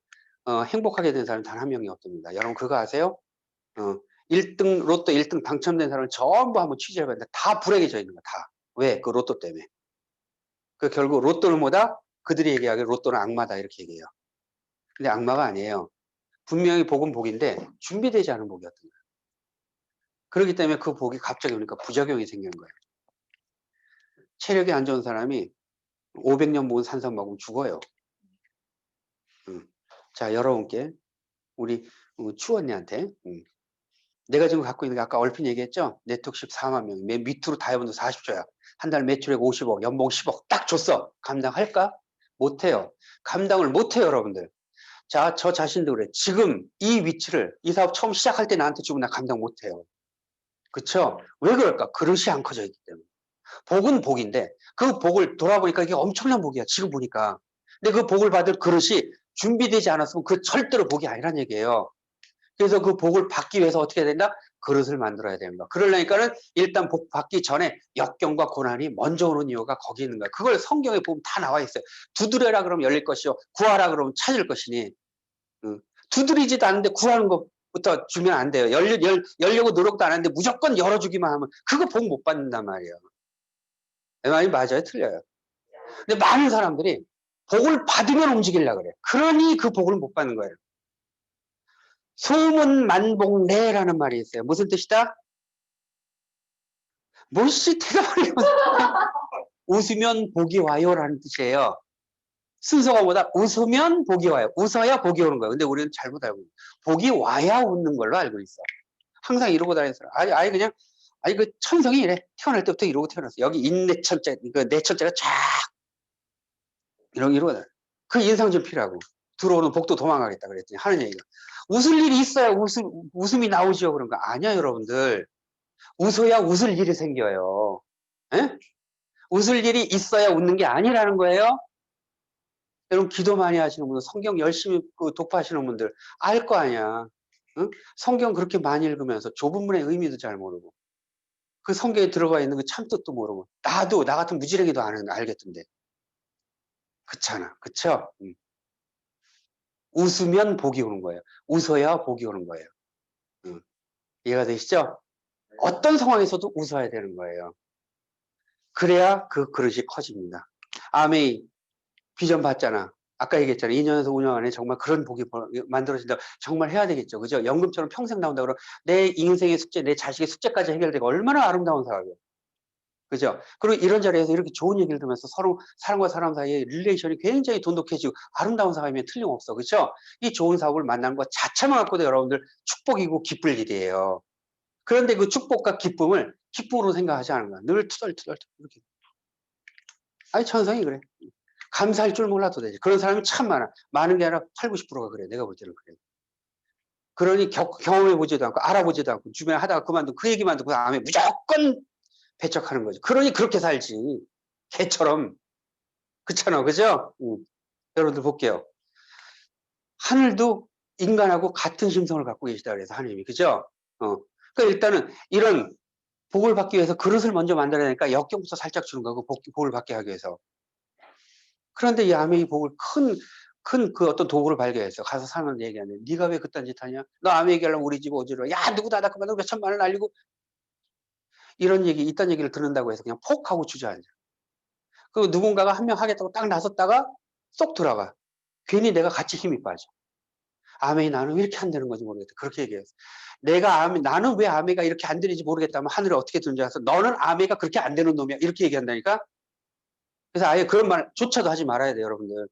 행복하게 된 사람 단 한 명이 없습니다. 여러분 그거 아세요? 1등, 로또 1등 당첨된 사람을 전부 한번 취재를 해봤는데 다 불행해져 있는 거야, 다. 왜? 그 로또 때문에. 그 결국 로또는 뭐다? 그들이 얘기하기에 로또는 악마다, 이렇게 얘기해요. 근데 악마가 아니에요. 분명히 복은 복인데 준비되지 않은 복이었던 거예요. 그렇기 때문에 그 복이 갑자기 오니까 부작용이 생기는 거예요. 체력이 안 좋은 사람이 500년 먹은 산삼 먹으면 죽어요. 자, 여러분께, 우리 추 언니한테, 내가 지금 갖고 있는 게 아까 얼핏 얘기했죠? 네트워크 14만 명, 맨 밑으로 다이아몬드 40조야. 한 달 매출액 50억, 연봉 10억 딱 줬어. 감당할까? 못해요. 감당을 못해요, 여러분들. 자, 저 자신도 그래. 지금 이 위치를, 이 사업 처음 시작할 때 나한테 주면 나 감당 못해요. 그쵸? 왜 그럴까? 그릇이 안 커져 있기 때문에. 복은 복인데 그 복을 돌아보니까 이게 엄청난 복이야. 지금 보니까. 근데 그 복을 받을 그릇이 준비되지 않았으면 그 절대로 복이 아니란 얘기예요. 그래서 그 복을 받기 위해서 어떻게 해야 된다? 그릇을 만들어야 됩니다. 그러려니까는 일단 복 받기 전에 역경과 고난이 먼저 오는 이유가 거기 있는 거야. 그걸 성경에 보면 다 나와 있어요. 두드려라 그러면 열릴 것이요, 구하라 그러면 찾을 것이니. 두드리지도 않는데 구하는 것부터 주면 안 돼요. 열려고 노력도 안 하는데 무조건 열어주기만 하면 그거 복 못 받는단 말이에요. 내 말이 맞아요, 틀려요? 근데 많은 사람들이 복을 받으면 움직이려고 그래. 그러니 그 복을 못 받는 거예요. 소문만복래라는 말이 있어요. 무슨 뜻이다? 뭘씨 대답을 웃으면 복이 와요라는 뜻이에요. 순서가 뭐다? 웃으면 복이 와요. 웃어야 복이 오는 거예요. 근데 우리는 잘못 알고 있어요. 복이 와야 웃는 걸로 알고 있어. 항상 이러고 다니는 사람. 아니 그냥, 아니 그 천성이 이래. 태어날 때부터 이러고 태어났어. 여기 인내천자, 그 내천자가 쫙 이러고 다녀. 그 인상 좀 필요하고. 들어오는 복도 도망가겠다 그랬더니 하는 얘기가, 웃을 일이 있어야 웃음이 나오죠. 그런 거 아니야, 여러분들. 웃어야 웃을 일이 생겨요. 에? 웃을 일이 있어야 웃는 게 아니라는 거예요. 여러분 기도 많이 하시는 분들, 성경 열심히 독파하시는 분들 알 거 아니야. 응? 성경 그렇게 많이 읽으면서 좁은 문의 의미도 잘 모르고 그 성경에 들어가 있는 그 참뜻도 모르고, 나 같은 무지랭이도 알겠던데. 그렇잖아. 그쵸? 웃으면 복이 오는 거예요. 웃어야 복이 오는 거예요. 이해가 되시죠? 어떤 상황에서도 웃어야 되는 거예요. 그래야 그 그릇이 커집니다. 아메이 비전 봤잖아. 아까 얘기했잖아. 2년에서 5년 안에 정말 그런 복이 만들어진다. 정말 해야 되겠죠. 그죠? 연금처럼 평생 나온다 그러면 내 인생의 숙제, 내 자식의 숙제까지 해결되고 얼마나 아름다운 사람이에요. 그죠? 그리고 이런 자리에서 이렇게 좋은 얘기를 들으면서 서로 사람과 사람 사이의 릴레이션이 굉장히 돈독해지고 아름다운 사람이면 틀림없어. 그죠? 이 좋은 사업을 만나는 것 자체만 갖고도 여러분들 축복이고 기쁠 일이에요. 그런데 그 축복과 기쁨을 기쁨으로 생각하지 않은 거야. 늘 투덜투덜 이렇게. 아니, 천성이 그래. 감사할 줄 몰라도 되지. 그런 사람이 참 많아. 많은 게 아니라 8, 90%가 그래. 내가 볼 때는 그래. 그러니 경험해보지도 않고 알아보지도 않고 주변에 하다가 그만두고 그 얘기만 듣고 다음에 무조건 배척하는 거지. 그러니 그렇게 살지. 개처럼. 그렇잖아. 그죠? 여러분들 볼게요. 하늘도 인간하고 같은 심성을 갖고 계시다 그래서 하나님이. 그죠? 그러니까 일단은 이런 복을 받기 위해서 그릇을 먼저 만들어야 되니까 역경부터 살짝 주는 거고, 복을 받게 하기 위해서. 그런데 이 아메이 복을 큰 그 어떤 도구를 발견했어. 가서 사람한테 얘기하는데, 네가 왜 그딴 짓 하냐? 너 아메 얘기하려면 우리 집 오지로. 야, 누구다, 나 그만두고 몇 천만 원 날리고. 이런 얘기, 이딴 얘기를 듣는다고 해서 그냥 폭 하고 주저앉아. 그 누군가가 한 명 하겠다고 딱 나섰다가 쏙 들어가. 괜히 내가 같이 힘이 빠져. 아멘이 나는 왜 이렇게 안 되는 건지 모르겠다. 그렇게 얘기했어. 나는 왜 아멘가 이렇게 안 되는지 모르겠다면 하늘이 어떻게 되는지 알아서 너는 아멘가 그렇게 안 되는 놈이야. 이렇게 얘기한다니까. 그래서 아예 그런 말조차도 하지 말아야 돼요, 여러분들.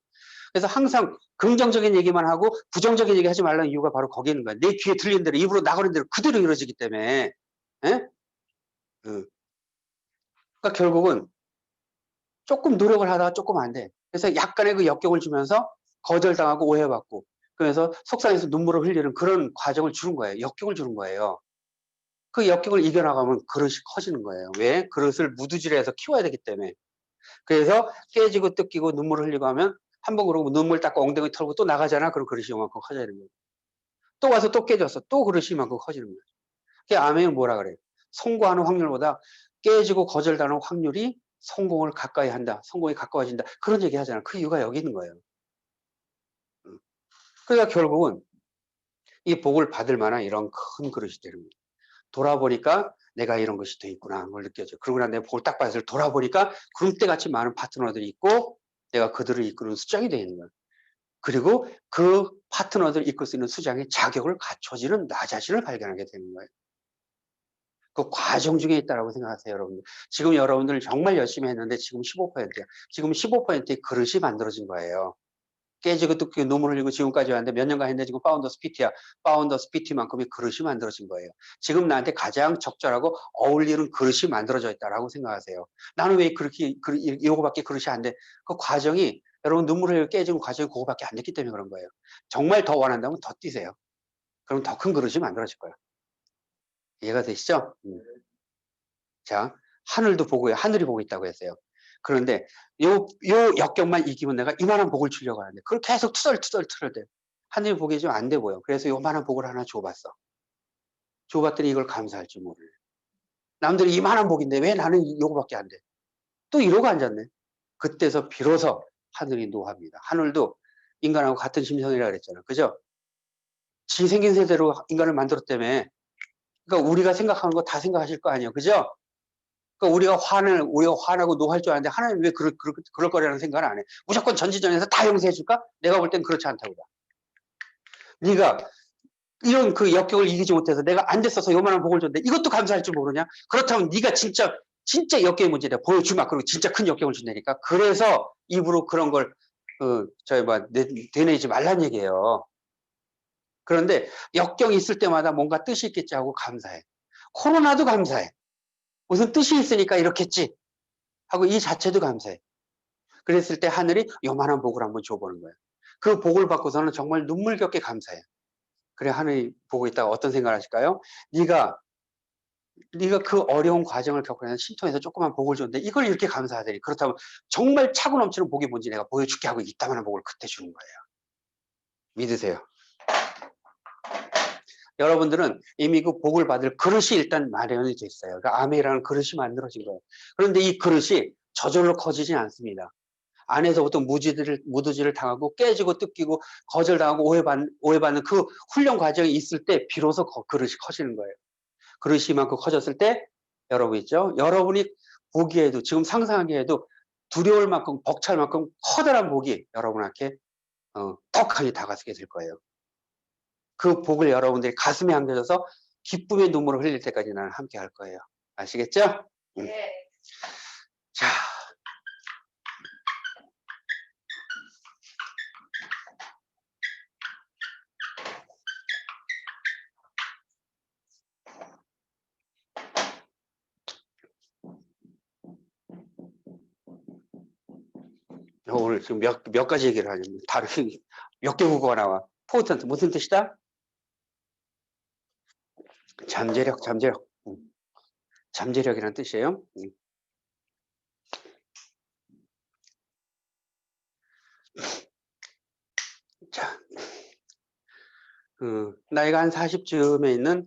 그래서 항상 긍정적인 얘기만 하고 부정적인 얘기 하지 말라는 이유가 바로 거기 있는 거야. 내 귀에 들리는 대로 입으로 나가는 대로 그대로 이루어지기 때문에. 예? 응. 그러니까 결국은 조금 노력을 하다가 조금 안 돼. 그래서 약간의 그 역경을 주면서 거절당하고 오해받고 그래서 속상해서 눈물을 흘리는 그런 과정을 주는 거예요. 역경을 주는 거예요. 그 역경을 이겨나가면 그릇이 커지는 거예요. 왜? 그릇을 무두질해서 키워야 되기 때문에. 그래서 깨지고 뜯기고 눈물을 흘리고 하면 한 번 그러고 눈물 닦고 엉덩이 털고 또 나가잖아. 그럼 그릇이 이만큼 커져야 되는 거예요. 또 와서 또 깨졌어. 또 그릇이 이만큼 커지는 거예요. 그게 아멘은 뭐라 그래요? 성공하는 확률보다 깨지고 거절당하는 확률이 성공을 가까이 한다. 성공이 가까워진다. 그런 얘기 하잖아. 그 이유가 여기 있는 거예요. 그러니까 결국은 이 복을 받을 만한 이런 큰 그릇이 되는 거예요. 돌아보니까 내가 이런 것이 돼 있구나. 그걸 느껴져. 그러고 난 내가 복을 딱 받아서 돌아보니까 구름대같이 많은 파트너들이 있고 내가 그들을 이끄는 수장이 되어 있는 거예요. 그리고 그 파트너들을 이끌 수 있는 수장의 자격을 갖춰지는 나 자신을 발견하게 되는 거예요. 그 과정 중에 있다고 생각하세요, 여러분들. 지금 여러분들 정말 열심히 했는데 지금 15%야. 지금 15%의 그릇이 만들어진 거예요. 깨지고 뜯기고 눈물 흘리고 지금까지 왔는데 몇 년간 했는데 지금 파운더스 PT야. 파운더스 PT만큼의 그릇이 만들어진 거예요. 지금 나한테 가장 적절하고 어울리는 그릇이 만들어져 있다라고 생각하세요. 나는 왜 그렇게 이거밖에 그릇이 안 돼? 그 과정이 여러분 눈물 흘리고 깨지는 과정이 그거밖에 안 됐기 때문에 그런 거예요. 정말 더 원한다면 더 뛰세요. 그럼 더 큰 그릇이 만들어질 거예요. 이해가 되시죠? 자, 하늘도 보고요. 하늘이 보고 있다고 했어요. 그런데 요 역경만 이기면 내가 이만한 복을 주려고 하는데 그걸 계속 투덜투덜 하늘이 보기 좀 안 돼 보여. 그래서 요만한 복을 하나 줘봤어. 줘봤더니 이걸 감사할 줄 모르네. 남들이 이만한 복인데 왜 나는 요거밖에 안 돼? 또 이러고 앉았네. 그때서 비로소 하늘이 노합니다. 하늘도 인간하고 같은 심성이라 그랬잖아. 그죠? 지 생긴 세대로 인간을 만들었다며. 그러니까 우리가 생각하는 거 다 생각하실 거 아니에요. 그죠? 그러니까 우리가 화나고 노할 줄 아는데 하나님 왜 그럴 거라는 생각을 안 해. 무조건 전지전에서 다 용서해 줄까? 내가 볼 땐 그렇지 않다고 봐. 네가 이런 그 역경을 이기지 못해서 내가 안 됐어서 요만한 복을 줬는데 이것도 감사할 줄 모르냐? 그렇다면 네가 진짜 역경의 문제다. 보여주마. 그리고 진짜 큰 역경을 준다니까. 그래서 입으로 그런 걸 되뇌지 말란 얘기예요. 그런데 역경이 있을 때마다 뭔가 뜻이 있겠지 하고 감사해. 코로나도 감사해. 무슨 뜻이 있으니까 이렇겠지 하고 이 자체도 감사해. 그랬을 때 하늘이 요만한 복을 한번 줘보는 거예요. 그 복을 받고서는 정말 눈물겹게 감사해요. 그래 하늘이 보고 있다가 어떤 생각을 하실까요? 네가 그 어려운 과정을 겪으면서 신통해서 조그만 복을 줬는데 이걸 이렇게 감사하다니. 그렇다면 정말 차고 넘치는 복이 뭔지 내가 보여줄게 하고 이따만한 복을 그때 주는 거예요. 믿으세요. 여러분들은 이미 그 복을 받을 그릇이 일단 마련이 돼 있어요. 그러니까 아멘이라는 그릇이 만들어진 거예요. 그런데 이 그릇이 저절로 커지진 않습니다. 안에서부터 무드질을 당하고 깨지고 뜯기고 거절당하고 오해받는 그 훈련 과정이 있을 때 비로소 그릇이 커지는 거예요. 그릇이 이만큼 커졌을 때 여러분 있죠? 여러분이 보기에도 지금 상상하기에도 두려울 만큼 벅찰 만큼 커다란 복이 여러분한테 턱하니 다가서게 될 거예요. 그 복을 여러분들이 가슴에 안겨져서 기쁨의 눈물을 흘릴 때까지 나는 함께 할 거예요. 아시겠죠? 네. 자, 오늘 지금 몇 가지 얘기를 하냐면 다른 몇 개 국어가 나와. 포텐트 무슨 뜻이다? 잠재력. 잠재력이라는 뜻이에요. 자, 나이가 한 40쯤에 있는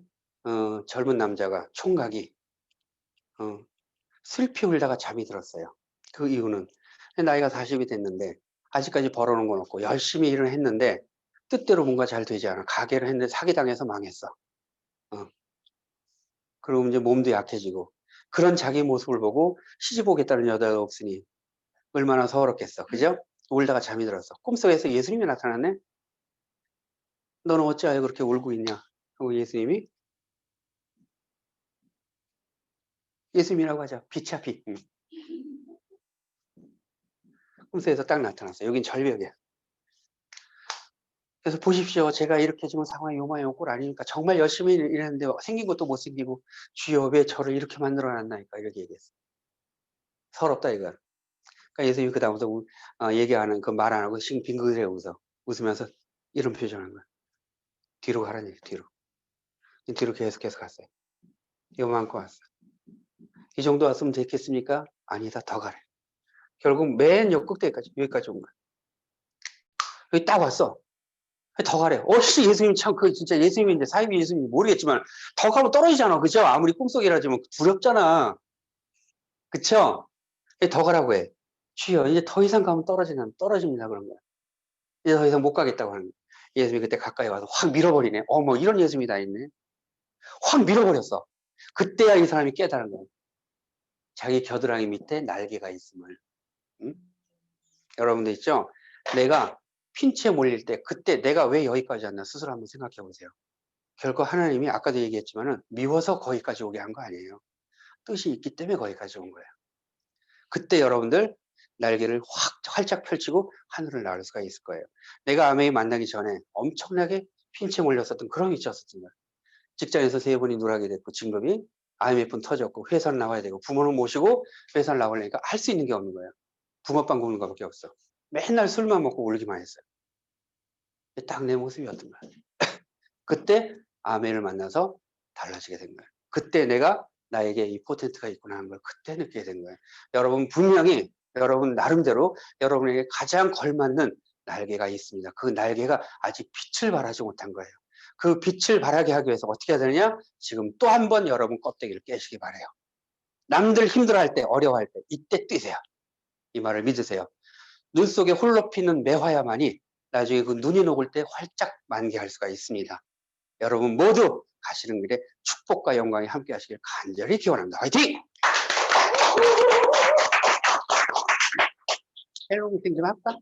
젊은 남자가 총각이 슬피 울다가 잠이 들었어요. 그 이유는 나이가 40이 됐는데 아직까지 벌어놓은 건 없고 열심히 일을 했는데 뜻대로 뭔가 잘 되지 않아. 가게를 했는데 사기당해서 망했어. 그리고 이제 몸도 약해지고 그런 자기 모습을 보고 시집 오겠다는 여자가 없으니 얼마나 서럽겠어. 그죠? 울다가 잠이 들었어. 꿈속에서 예수님이 나타났네. 너는 어찌하여 그렇게 울고 있냐? 하고 예수님이, 예수님이라고 하죠. 빛이야, 빛. 꿈속에서 딱 나타났어. 여긴 절벽이야. 그래서 보십시오. 제가 이렇게 지금 상황이 요만한 꼴 아니니까 정말 열심히 일했는데 생긴 것도 못생기고 주여 왜 저를 이렇게 만들어놨나니까 이렇게 얘기했어. 서럽다 이거. 그러니까 예수님이 그 다음부터 얘기하는 그 말 안 하고 빙그레 웃으면서 이런 표정하는 거야. 뒤로 가라니 뒤로. 뒤로 계속 갔어요. 요만큼 왔어. 이 정도 왔으면 됐겠습니까? 아니다 더 가래. 결국 맨 역극대까지 여기까지 온 거야. 여기 딱 왔어. 더 가래. 어씨 예수님 참 그 진짜 예수님인데 사이비 예수님 모르겠지만 더 가면 떨어지잖아. 그죠? 아무리 꿈속이라지만 두렵잖아. 그쵸? 더 가라고 해. 주여 이제 더 이상 가면 떨어집니다 그런 거야. 이제 더 이상 못 가겠다고 하는 거야. 예수님이 그때 가까이 와서 확 밀어버리네. 뭐 이런 예수님이 다 있네. 확 밀어버렸어. 그때야 이 사람이 깨달은 거야. 자기 겨드랑이 밑에 날개가 있음을. 응? 여러분들 있죠? 내가 핀치에 몰릴 때 그때 내가 왜 여기까지 왔나 스스로 한번 생각해 보세요. 결코 하나님이 아까도 얘기했지만은 미워서 거기까지 오게 한 거 아니에요. 뜻이 있기 때문에 거기까지 온 거예요. 그때 여러분들 날개를 활짝 펼치고 하늘을 날 수가 있을 거예요. 내가 아메이 만나기 전에 엄청나게 핀치에 몰렸었던 그런 위치였었던 거예요. 직장에서 3번이 누락이 됐고 진급이 IMF는 터졌고 회사를 나와야 되고 부모를 모시고 회사를 나오려니까 할 수 있는 게 없는 거예요. 붕어빵 굽는 것밖에 없어. 맨날 술만 먹고 울기만 했어요. 딱 내 모습이었던 거예요. 그때 아멘을 만나서 달라지게 된 거예요. 그때 내가 나에게 이 포텐트가 있구나 하는 걸 그때 느끼게 된 거예요. 여러분 분명히 여러분 나름대로 여러분에게 가장 걸맞는 날개가 있습니다. 그 날개가 아직 빛을 발하지 못한 거예요. 그 빛을 발하게 하기 위해서 어떻게 해야 되느냐? 지금 또 한 번 여러분 껍데기를 깨시기 바래요. 남들 힘들어할 때 어려워할 때 이때 뛰세요. 이 말을 믿으세요. 눈 속에 홀로 피는 매화야만이 나중에 그 눈이 녹을 때 활짝 만개할 수가 있습니다. 여러분 모두 가시는 길에 축복과 영광이 함께 하시길 간절히 기원합니다. 화이팅! 헬로 미팅 좀 할까?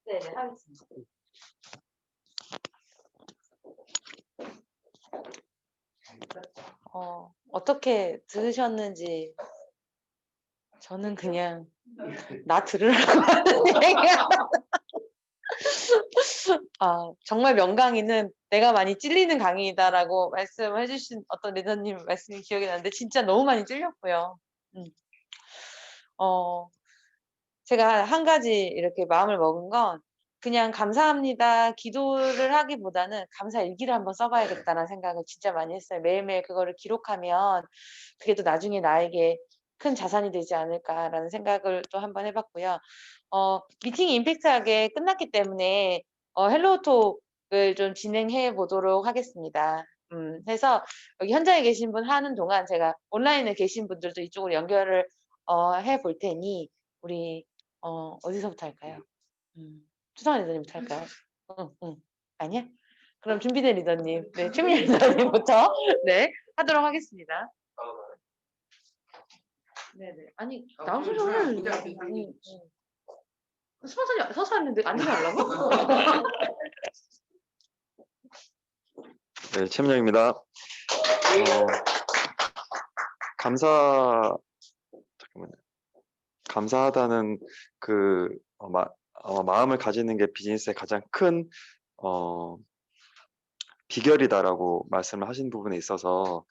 네, 하겠습니다. 어떻게 들으셨는지 저는 그냥 나 들으라고 하는 얘기야. 정말 명강의는 내가 많이 찔리는 강의다라고 말씀해 주신 어떤 리더님 말씀이 기억이 나는데 진짜 너무 많이 찔렸고요. 제가 한 가지 이렇게 마음을 먹은 건 그냥 감사합니다 기도를 하기보다는 감사 일기를 한번 써봐야겠다는 생각을 진짜 많이 했어요. 매일매일 그거를 기록하면 그게 또 나중에 나에게 큰 자산이 되지 않을까라는 생각을 또 한번 해봤고요. 미팅이 임팩트하게 끝났기 때문에 헬로톡을 좀 진행해 보도록 하겠습니다. 해서 여기 현장에 계신 분 하는 동안 제가 온라인에 계신 분들도 이쪽으로 연결을 해 볼 테니 우리 어디서부터 할까요? 추성환 리더님부터 할까요? 응. 아니야? 그럼 준비된 리더님, 네, 최민희 리더님부터 네 하도록 하겠습니다. 네네. 아니 나온 소리를 서서 했는데 안 하려고? 네, 최민영입니다. 잠깐만요. 감사하다는 그 마음을 가지는 게 비즈니스의 가장 큰 비결이다라고 말씀을 하신 부분에 있어서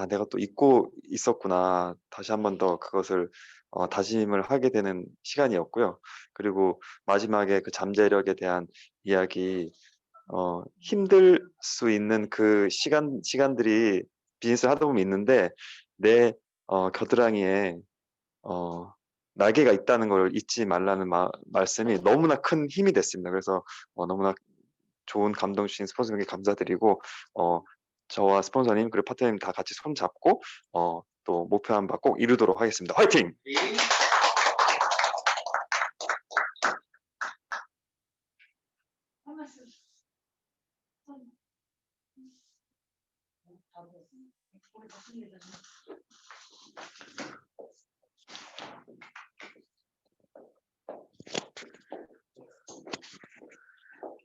내가 또 잊고 있었구나. 다시 한 번 더 그것을 다짐을 하게 되는 시간이었고요. 그리고 마지막에 그 잠재력에 대한 이야기 힘들 수 있는 그 시간들이 비즈니스를 하다 보면 있는데 내 겨드랑이에 날개가 있다는 걸 잊지 말라는 말씀이 너무나 큰 힘이 됐습니다. 그래서 너무나 좋은 감동 주신 스폰서님께 감사드리고 저와 스폰서님 그리고 파트너님 다 같이 손 잡고 또 목표한 바 꼭 이루도록 하겠습니다. 화이팅!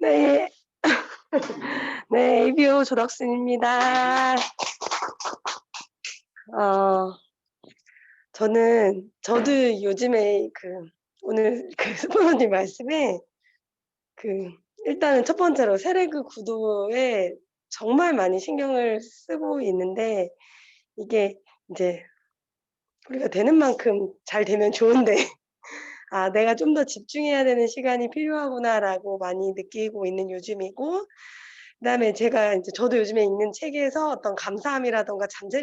네. 네, ABO 조덕순입니다. 저도 요즘에 오늘 스포너님 말씀에 일단은 첫 번째로 세레그 구도에 정말 많이 신경을 쓰고 있는데, 이게 이제 우리가 되는 만큼 잘 되면 좋은데, 내가 좀 더 집중해야 되는 시간이 필요하구나라고 많이 느끼고 있는 요즘이고, 그다음에 저도 요즘에 읽는 책에서 어떤 감사함이라던가 잠재